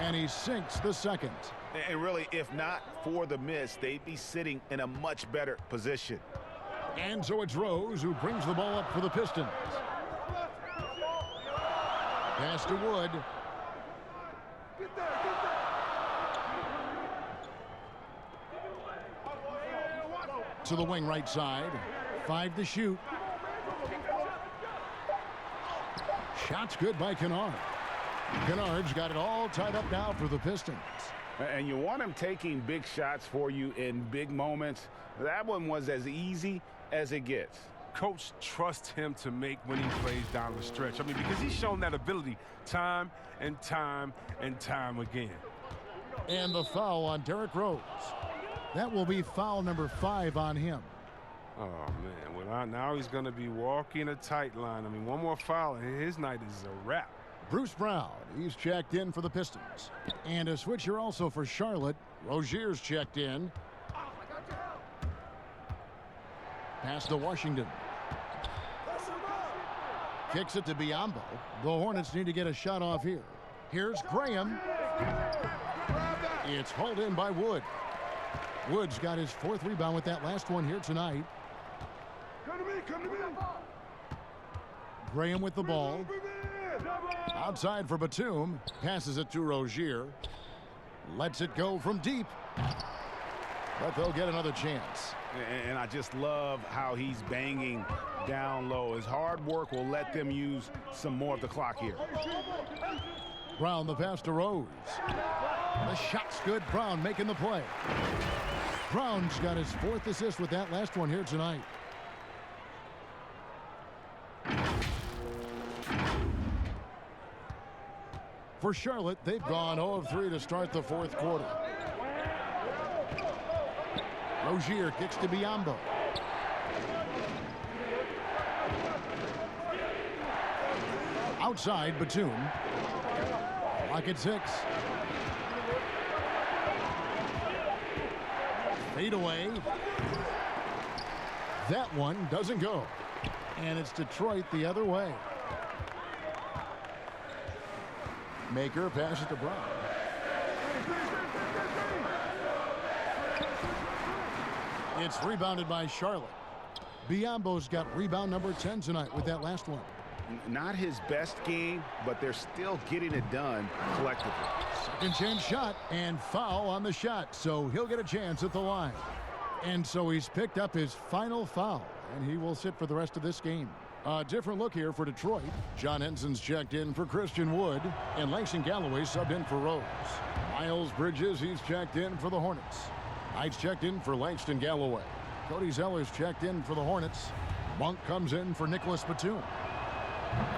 And he sinks the second. And really, if not for the miss, they'd be sitting in a much better position. And so it's Rose who brings the ball up for the Pistons. Pass to Wood. To the wing right side. 5 to shoot. Shot's good by Kennard. Kennard's got it all tied up now for the Pistons. And you want him taking big shots for you in big moments. That one was as easy as it gets. Coach trusts him to make when he plays down the stretch. I mean, because he's shown that ability time and time and time again. And the foul on Derrick Rose. That will be foul number 5 on him. Oh, man. Well, now he's going to be walking a tight line. I mean, one more foul, and his night is a wrap. Bruce Brown, he's checked in for the Pistons. And a switcher also for Charlotte. Rozier's checked in. Pass to Washington. Kicks it to Biyombo. The Hornets need to get a shot off here. Here's Graham. It's hauled in by Wood. Wood's got his 4th rebound with that last one here tonight. Come to me. Graham with the ball. Outside for Batum. Passes it to Rozier. Lets it go from deep. But they'll get another chance. And I just love how he's banging down low. His hard work will let them use some more of the clock here. Brown the pass to Rose. The shot's good. Brown making the play. Brown's got his 4th assist with that last one here tonight. For Charlotte, they've gone 0 of 3 to start the 4th quarter. Rozier kicks to Biyombo. Outside, Batum. Clock at 6. Fade away. That one doesn't go. And it's Detroit the other way. Maker passes to Brown. It's rebounded by Charlotte. Biyombo's got rebound number 10 tonight with that last one. Not his best game, but they're still getting it done collectively. Second chance shot and foul on the shot, so he'll get a chance at the line. And so he's picked up his final foul, and he will sit for the rest of this game. A different look here for Detroit. John Henson's checked in for Christian Wood, and Langston Galloway subbed in for Rose. Miles Bridges, he's checked in for the Hornets. Knight's checked in for Langston Galloway. Cody Zeller's checked in for the Hornets. Monk comes in for Nicholas Batum.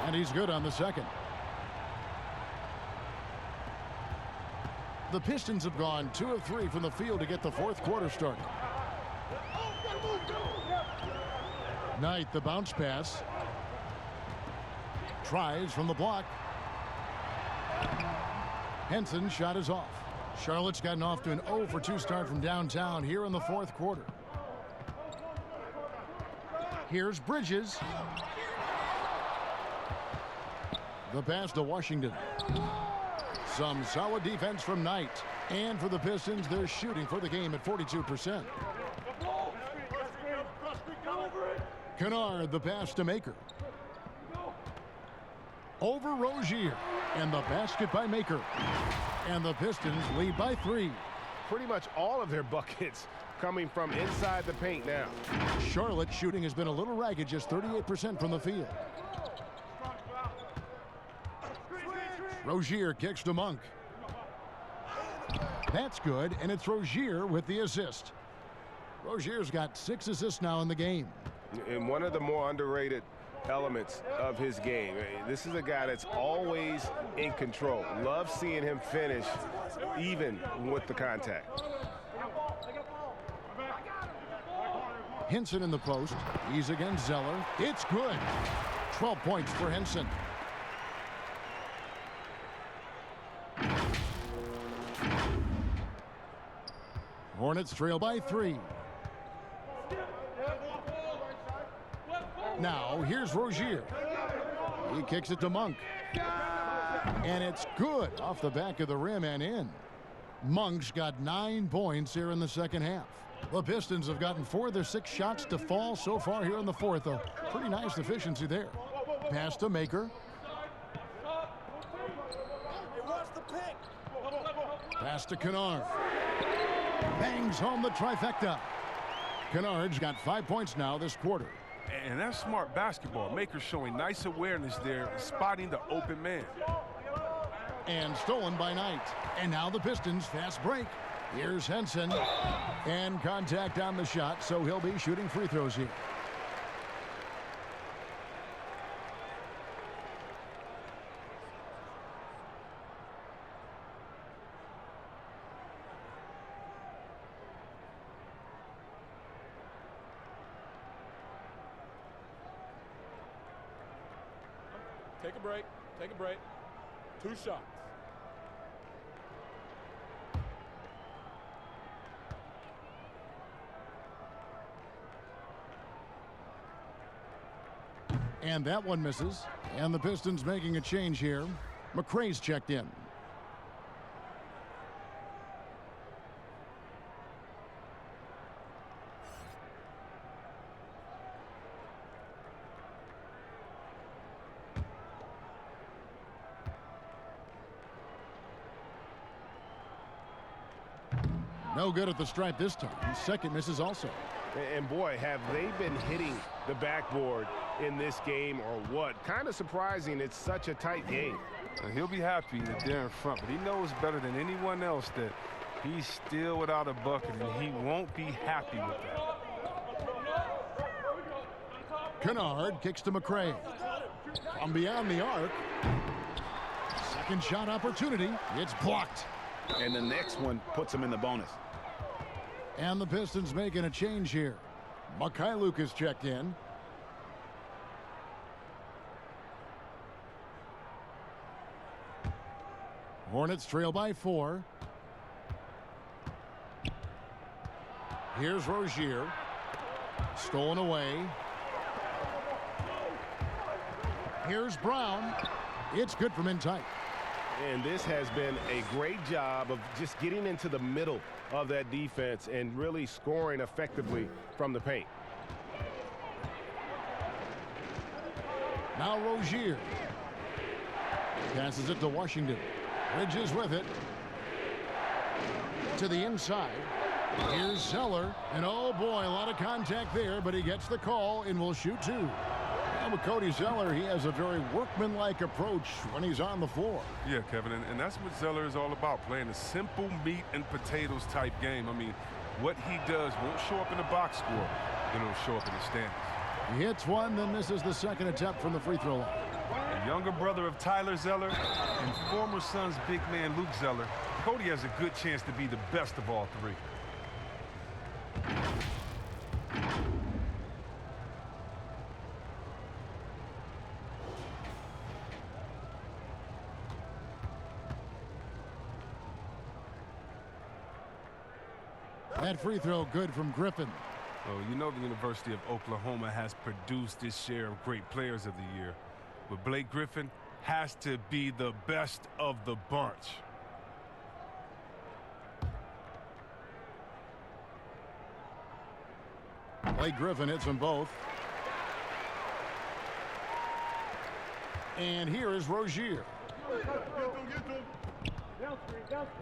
And he's good on the second. The Pistons have gone 2 of 3 from the field to get the 4th quarter started. Knight, the bounce pass. Tries from the block. Henson's shot is off. Charlotte's gotten off to an 0 for 2 start from downtown here in the 4th quarter. Here's Bridges. The pass to Washington. Some solid defense from Knight. And for the Pistons, they're shooting for the game at 42%. Kennard, the pass to Maker. Over Rozier. And the basket by Maker. And the Pistons lead by 3. Pretty much all of their buckets coming from inside the paint now. Charlotte shooting has been a little ragged, just 38% from the field. Rozier kicks to Monk. That's good, and it's Rozier with the assist. Rozier's got 6 assists now in the game. And one of the more underrated elements of his game. This is a guy that's always in control. Love seeing him finish even with the contact. Henson in the post. He's against Zeller. It's good. 12 points for Henson. Hornets trail by 3. Now, here's Rozier. He kicks it to Monk. And it's good off the back of the rim and in. Monk's got 9 points here in the second half. The Pistons have gotten 4 of their 6 shots to fall so far here in the fourth. A pretty nice efficiency there. Pass to Maker. Pass to Kennard. Bangs home the trifecta. Kennard's got 5 points now this quarter. And that's smart basketball. Maker showing nice awareness there, spotting the open man. And stolen by Knight. And now the Pistons fast break. Here's Henson. And contact on the shot, so he'll be shooting free throws here. Take a break. Take a break. 2 shots. And that one misses. And the Pistons making a change here. McRae's checked in. No good at the stripe this time. Second misses also. And boy, have they been hitting the backboard in this game or what? Kind of surprising it's such a tight game. And he'll be happy that they're in front, but he knows better than anyone else that he's still without a bucket, and he won't be happy with that. Kennard kicks to McRae. From beyond the arc. Second shot opportunity. It's blocked. And the next one puts him in the bonus. And the Pistons making a change here. Mikhailuk is checked in. Hornets trail by 4. Here's Rozier. Stolen away. Here's Brown. It's good from in tight. And this has been a great job of just getting into the middle of that defense and really scoring effectively from the paint. Now Rozier. Passes it to Washington. Bridges with it. To the inside. Here's Zeller. And oh boy, a lot of contact there, but he gets the call and will shoot 2. And with Cody Zeller, he has a very workmanlike approach when he's on the floor. Yeah, Kevin, and that's what Zeller is all about, playing a simple meat and potatoes type game. I mean, what he does won't show up in the box score, but it'll show up in the standings. He hits one, then misses the second attempt from the free throw line. A younger brother of Tyler Zeller and former Suns big man Luke Zeller, Cody has a good chance to be the best of all 3. That free throw good from Griffin. Well, you know the University of Oklahoma has produced its share of great players of the year. But Blake Griffin has to be the best of the bunch. Blake Griffin hits them both. And here is Rozier.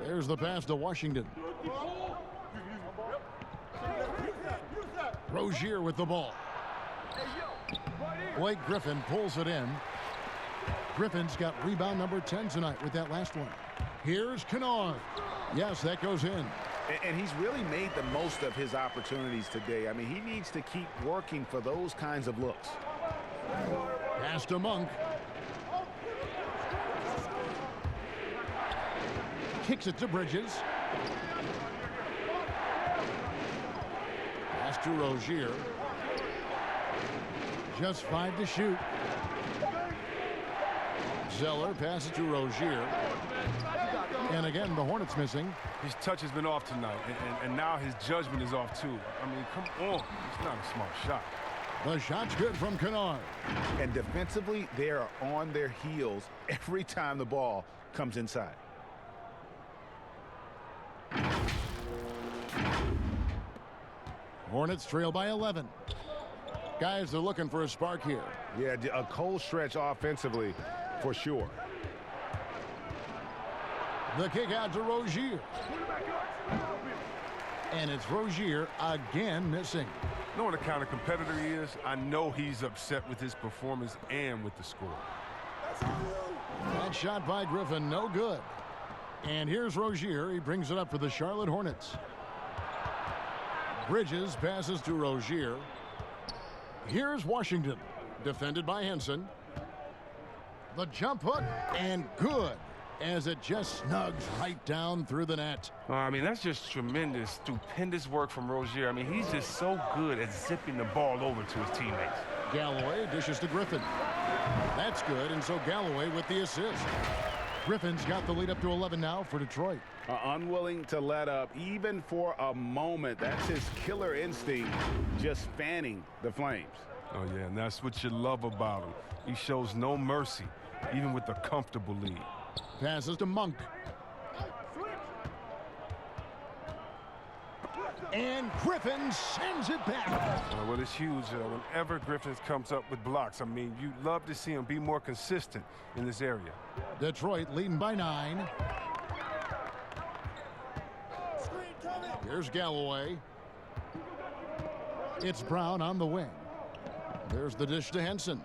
There's the pass to Washington. Rozier with the ball. Blake Griffin pulls it in. Griffin's got rebound number 10 tonight with that last one. Here's Kennard. Yes, that goes in. And he's really made the most of his opportunities today. I mean, he needs to keep working for those kinds of looks. Pass to Monk. Kicks it to Bridges. Pass to Rozier. Just 5 to shoot. Zeller passes to Rozier. And again, the Hornets missing. His touch has been off tonight, and now his judgment is off too. I mean, come on. It's not a smart shot. The shot's good from Kennard. And defensively, they are on their heels every time the ball comes inside. Hornets trail by 11. Guys are looking for a spark here. Yeah, a cold stretch offensively for sure. The kick out to Rozier. And it's Rozier again missing. Knowing the kind of competitor he is, I know he's upset with his performance and with the score. That shot by Griffin, no good. And here's Rozier. He brings it up for the Charlotte Hornets. Bridges passes to Rozier. Here's Washington, defended by Henson. The jump hook, and good, as it just snugs right down through the net. I mean, that's just tremendous, stupendous work from Rozier. I mean, he's just so good at zipping the ball over to his teammates. Galloway dishes to Griffin. That's good, and so Galloway with the assist. Griffin's got the lead up to 11 now for Detroit. Unwilling to let up, even for a moment. That's his killer instinct, just fanning the flames. Oh, yeah, and that's what you love about him. He shows no mercy, even with a comfortable lead. Passes to Monk. And Griffin sends it back. Well, it's huge. Whenever Griffin comes up with blocks, I mean, you love to see him be more consistent in this area. Detroit leading by 9. Here's Galloway. It's Brown on the wing. There's the dish to Henson.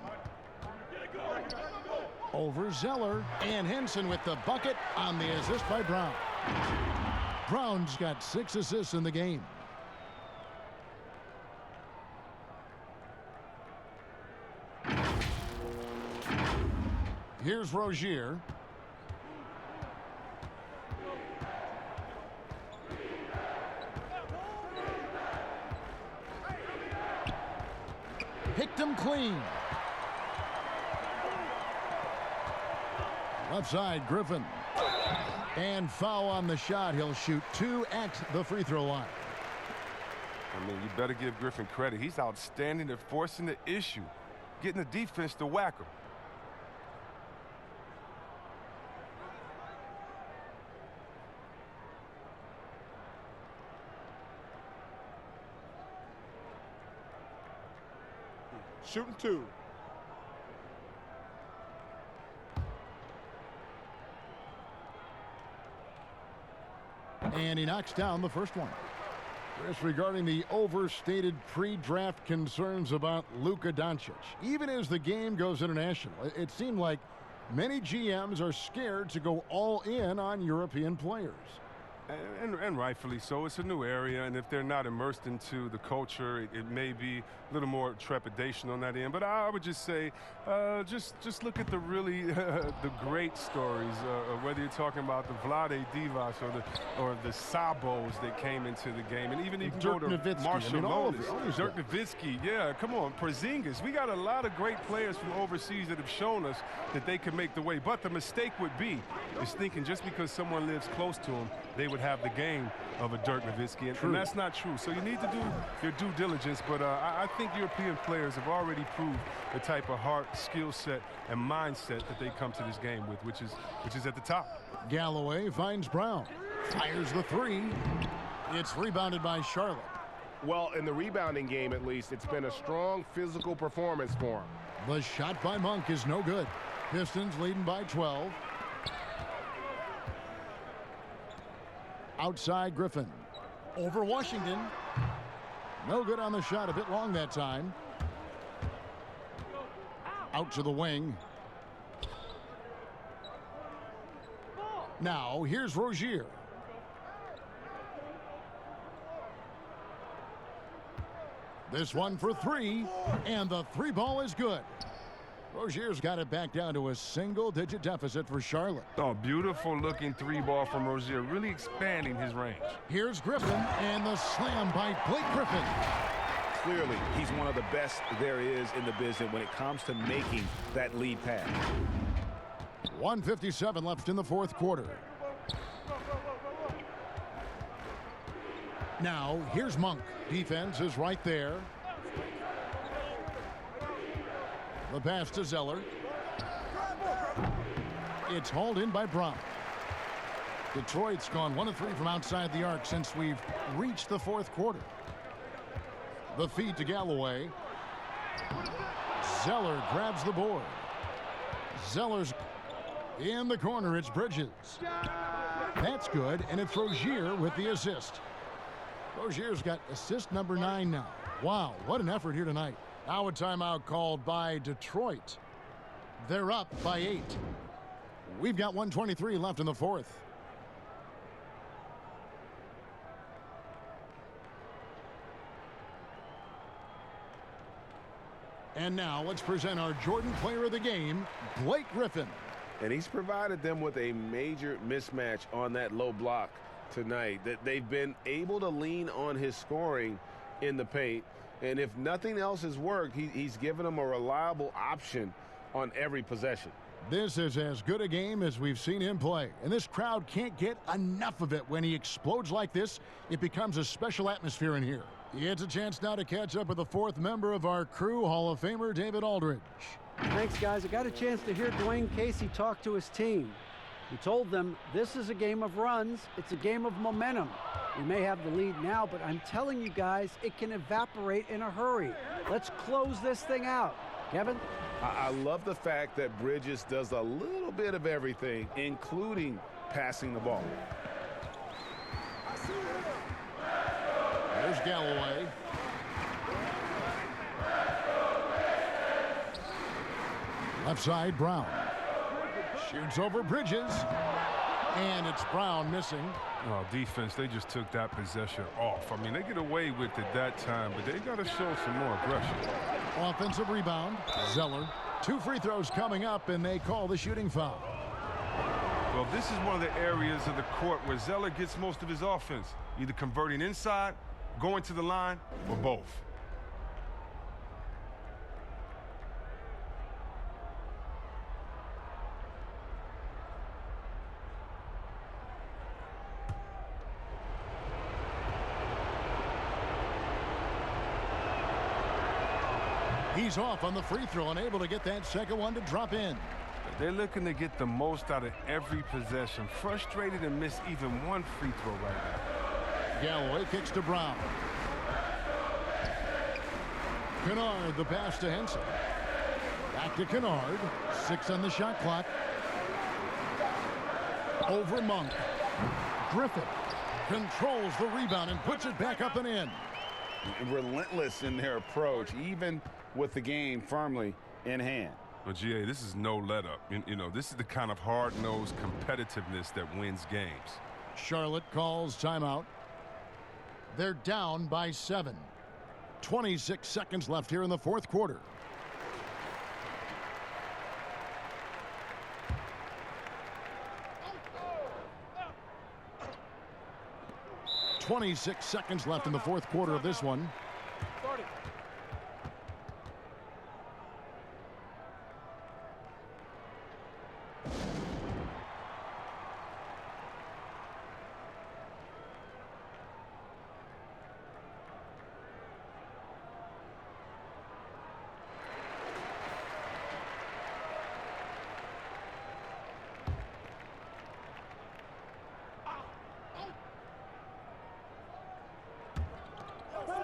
Over Zeller, and Henson with the bucket on the assist by Brown. Brown's got 6 assists in the game. Here's Rozier. Picked him clean. Left side, Griffin. And foul on the shot. He'll shoot 2 at the free throw line. I mean, you better give Griffin credit. He's outstanding at forcing the issue, getting the defense to whack him. Shooting 2. And he knocks down the first one. Chris, regarding the overstated pre-draft concerns about Luka Doncic, even as the game goes international, it seemed like many GMs are scared to go all in on European players. And rightfully so. It's a new area, and if they're not immersed into the culture, it may be a little more trepidation on that end. But I would just say, just look at the really the great stories, whether you're talking about the Vlade Divac or the Sabos that came into the game, and even you can Dirk go to Nowitzki. Marshall Lonis, Dirk guys. Nowitzki. Yeah, come on, Porzingis. We got a lot of great players from overseas that have shown us that they can make the way. But the mistake would be is thinking just because someone lives close to them, they would have the game of a Dirk Nowitzki, and that's not true. So you need to do your due diligence, but I think European players have already proved the type of heart, skill set, and mindset that they come to this game with, which is at the top. Galloway finds Brown. Fires the 3. It's rebounded by Charlotte. Well, in the rebounding game, at least, it's been a strong physical performance for him. The shot by Monk is no good. Pistons leading by 12. Outside Griffin. Over Washington. No good on the shot. A bit long that time. Out to the wing. Now, here's Rozier. This one for 3, and the 3 ball is good. Rozier's got it back down to a single-digit deficit for Charlotte. Oh, beautiful looking 3-ball from Rozier, really expanding his range. Here's Griffin, and the slam by Blake Griffin. Clearly, he's one of the best there is in the business when it comes to making that lead pass. 1:57 left in the 4th quarter. Now, here's Monk. Defense is right there. The pass to Zeller. It's hauled in by Brown. Detroit's gone 1 of 3 from outside the arc since we've reached the fourth quarter. The feed to Galloway. Zeller grabs the board. Zeller's in the corner. It's Bridges. That's good, and it's Rozier with the assist. Rozier's got assist number 9 now. Wow, what an effort here tonight. Now a timeout called by Detroit. They're up by 8. We've got 1:23 left in the fourth. And now let's present our Jordan Player of the Game, Blake Griffin. And he's provided them with a major mismatch on that low block tonight. That they've been able to lean on his scoring in the paint. And if nothing else has worked, he's given them a reliable option on every possession. This is as good a game as we've seen him play. And this crowd can't get enough of it. When he explodes like this, it becomes a special atmosphere in here. It's a chance now to catch up with the fourth member of our crew, Hall of Famer David Aldridge. Thanks, guys. I got a chance to hear Dwayne Casey talk to his team. He told them this is a game of runs. It's a game of momentum. We may have the lead now, but I'm telling you guys, it can evaporate in a hurry. Let's close this thing out. Kevin? I love the fact that Bridges does a little bit of everything, including passing the ball. There's Galloway. Left side, Brown. Shoots over Bridges. And it's Brown missing. Well, defense, they just took that possession off. I mean, they get away with it that time, but they got to show some more aggression. Offensive rebound. Zeller. 2 free throws coming up, and they call the shooting foul. Well, this is one of the areas of the court where Zeller gets most of his offense, either converting inside, going to the line, or both. He's off on the free throw and able to get that second one to drop in. They're looking to get the most out of every possession. Frustrated to miss even one free throw right now. Galloway kicks to Brown. Kennard, the pass to Henson. Back to Kennard. 6 on the shot clock. Over Monk. Griffin controls the rebound and puts it back up and in. Relentless in their approach, even with the game firmly in hand. Well, GA, this is no let-up. You know, this is the kind of hard-nosed competitiveness that wins games. Charlotte calls timeout. They're down by 7. 26 seconds left here in the fourth quarter. .26 seconds left in the fourth quarter of this one.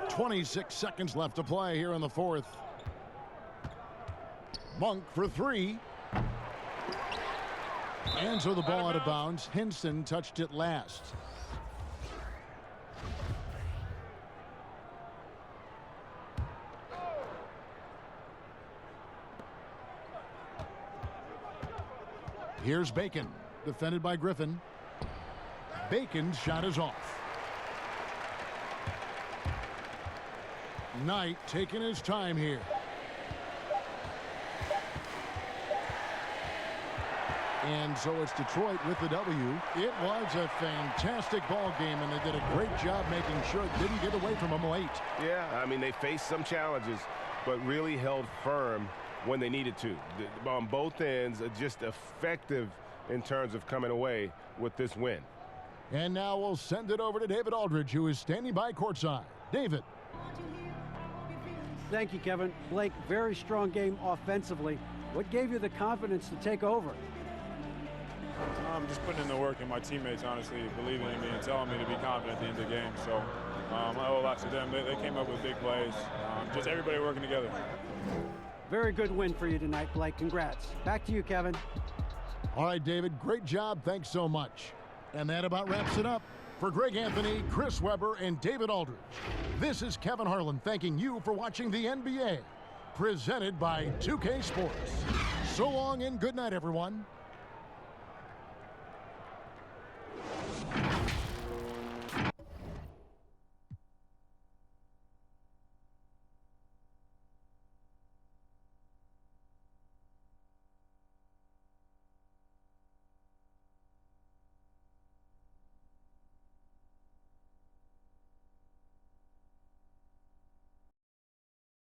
.26 seconds left to play here in the fourth. Monk for 3. And so the ball out of bounds. Henson touched it last. Here's Bacon, defended by Griffin. Bacon's shot is off. Knight taking his time here. And so it's Detroit with the W. It was a fantastic ball game, and they did a great job making sure it didn't get away from them late. Yeah, I mean, they faced some challenges, but really held firm when they needed to. On both ends, just effective in terms of coming away with this win. And now we'll send it over to David Aldridge, who is standing by courtside. David. Thank you, Kevin. Blake, very strong game offensively. What gave you the confidence to take over? I'm just putting in the work, and my teammates, honestly, believing in me and telling me to be confident at the end of the game. So I owe a lot to them. They came up with big plays. Just everybody working together. Very good win for you tonight, Blake. Congrats. Back to you, Kevin. All right, David, great job. Thanks so much. And that about wraps it up. For Greg Anthony, Chris Webber, and David Aldridge, this is Kevin Harlan thanking you for watching the NBA, presented by 2K Sports. So long and good night, everyone.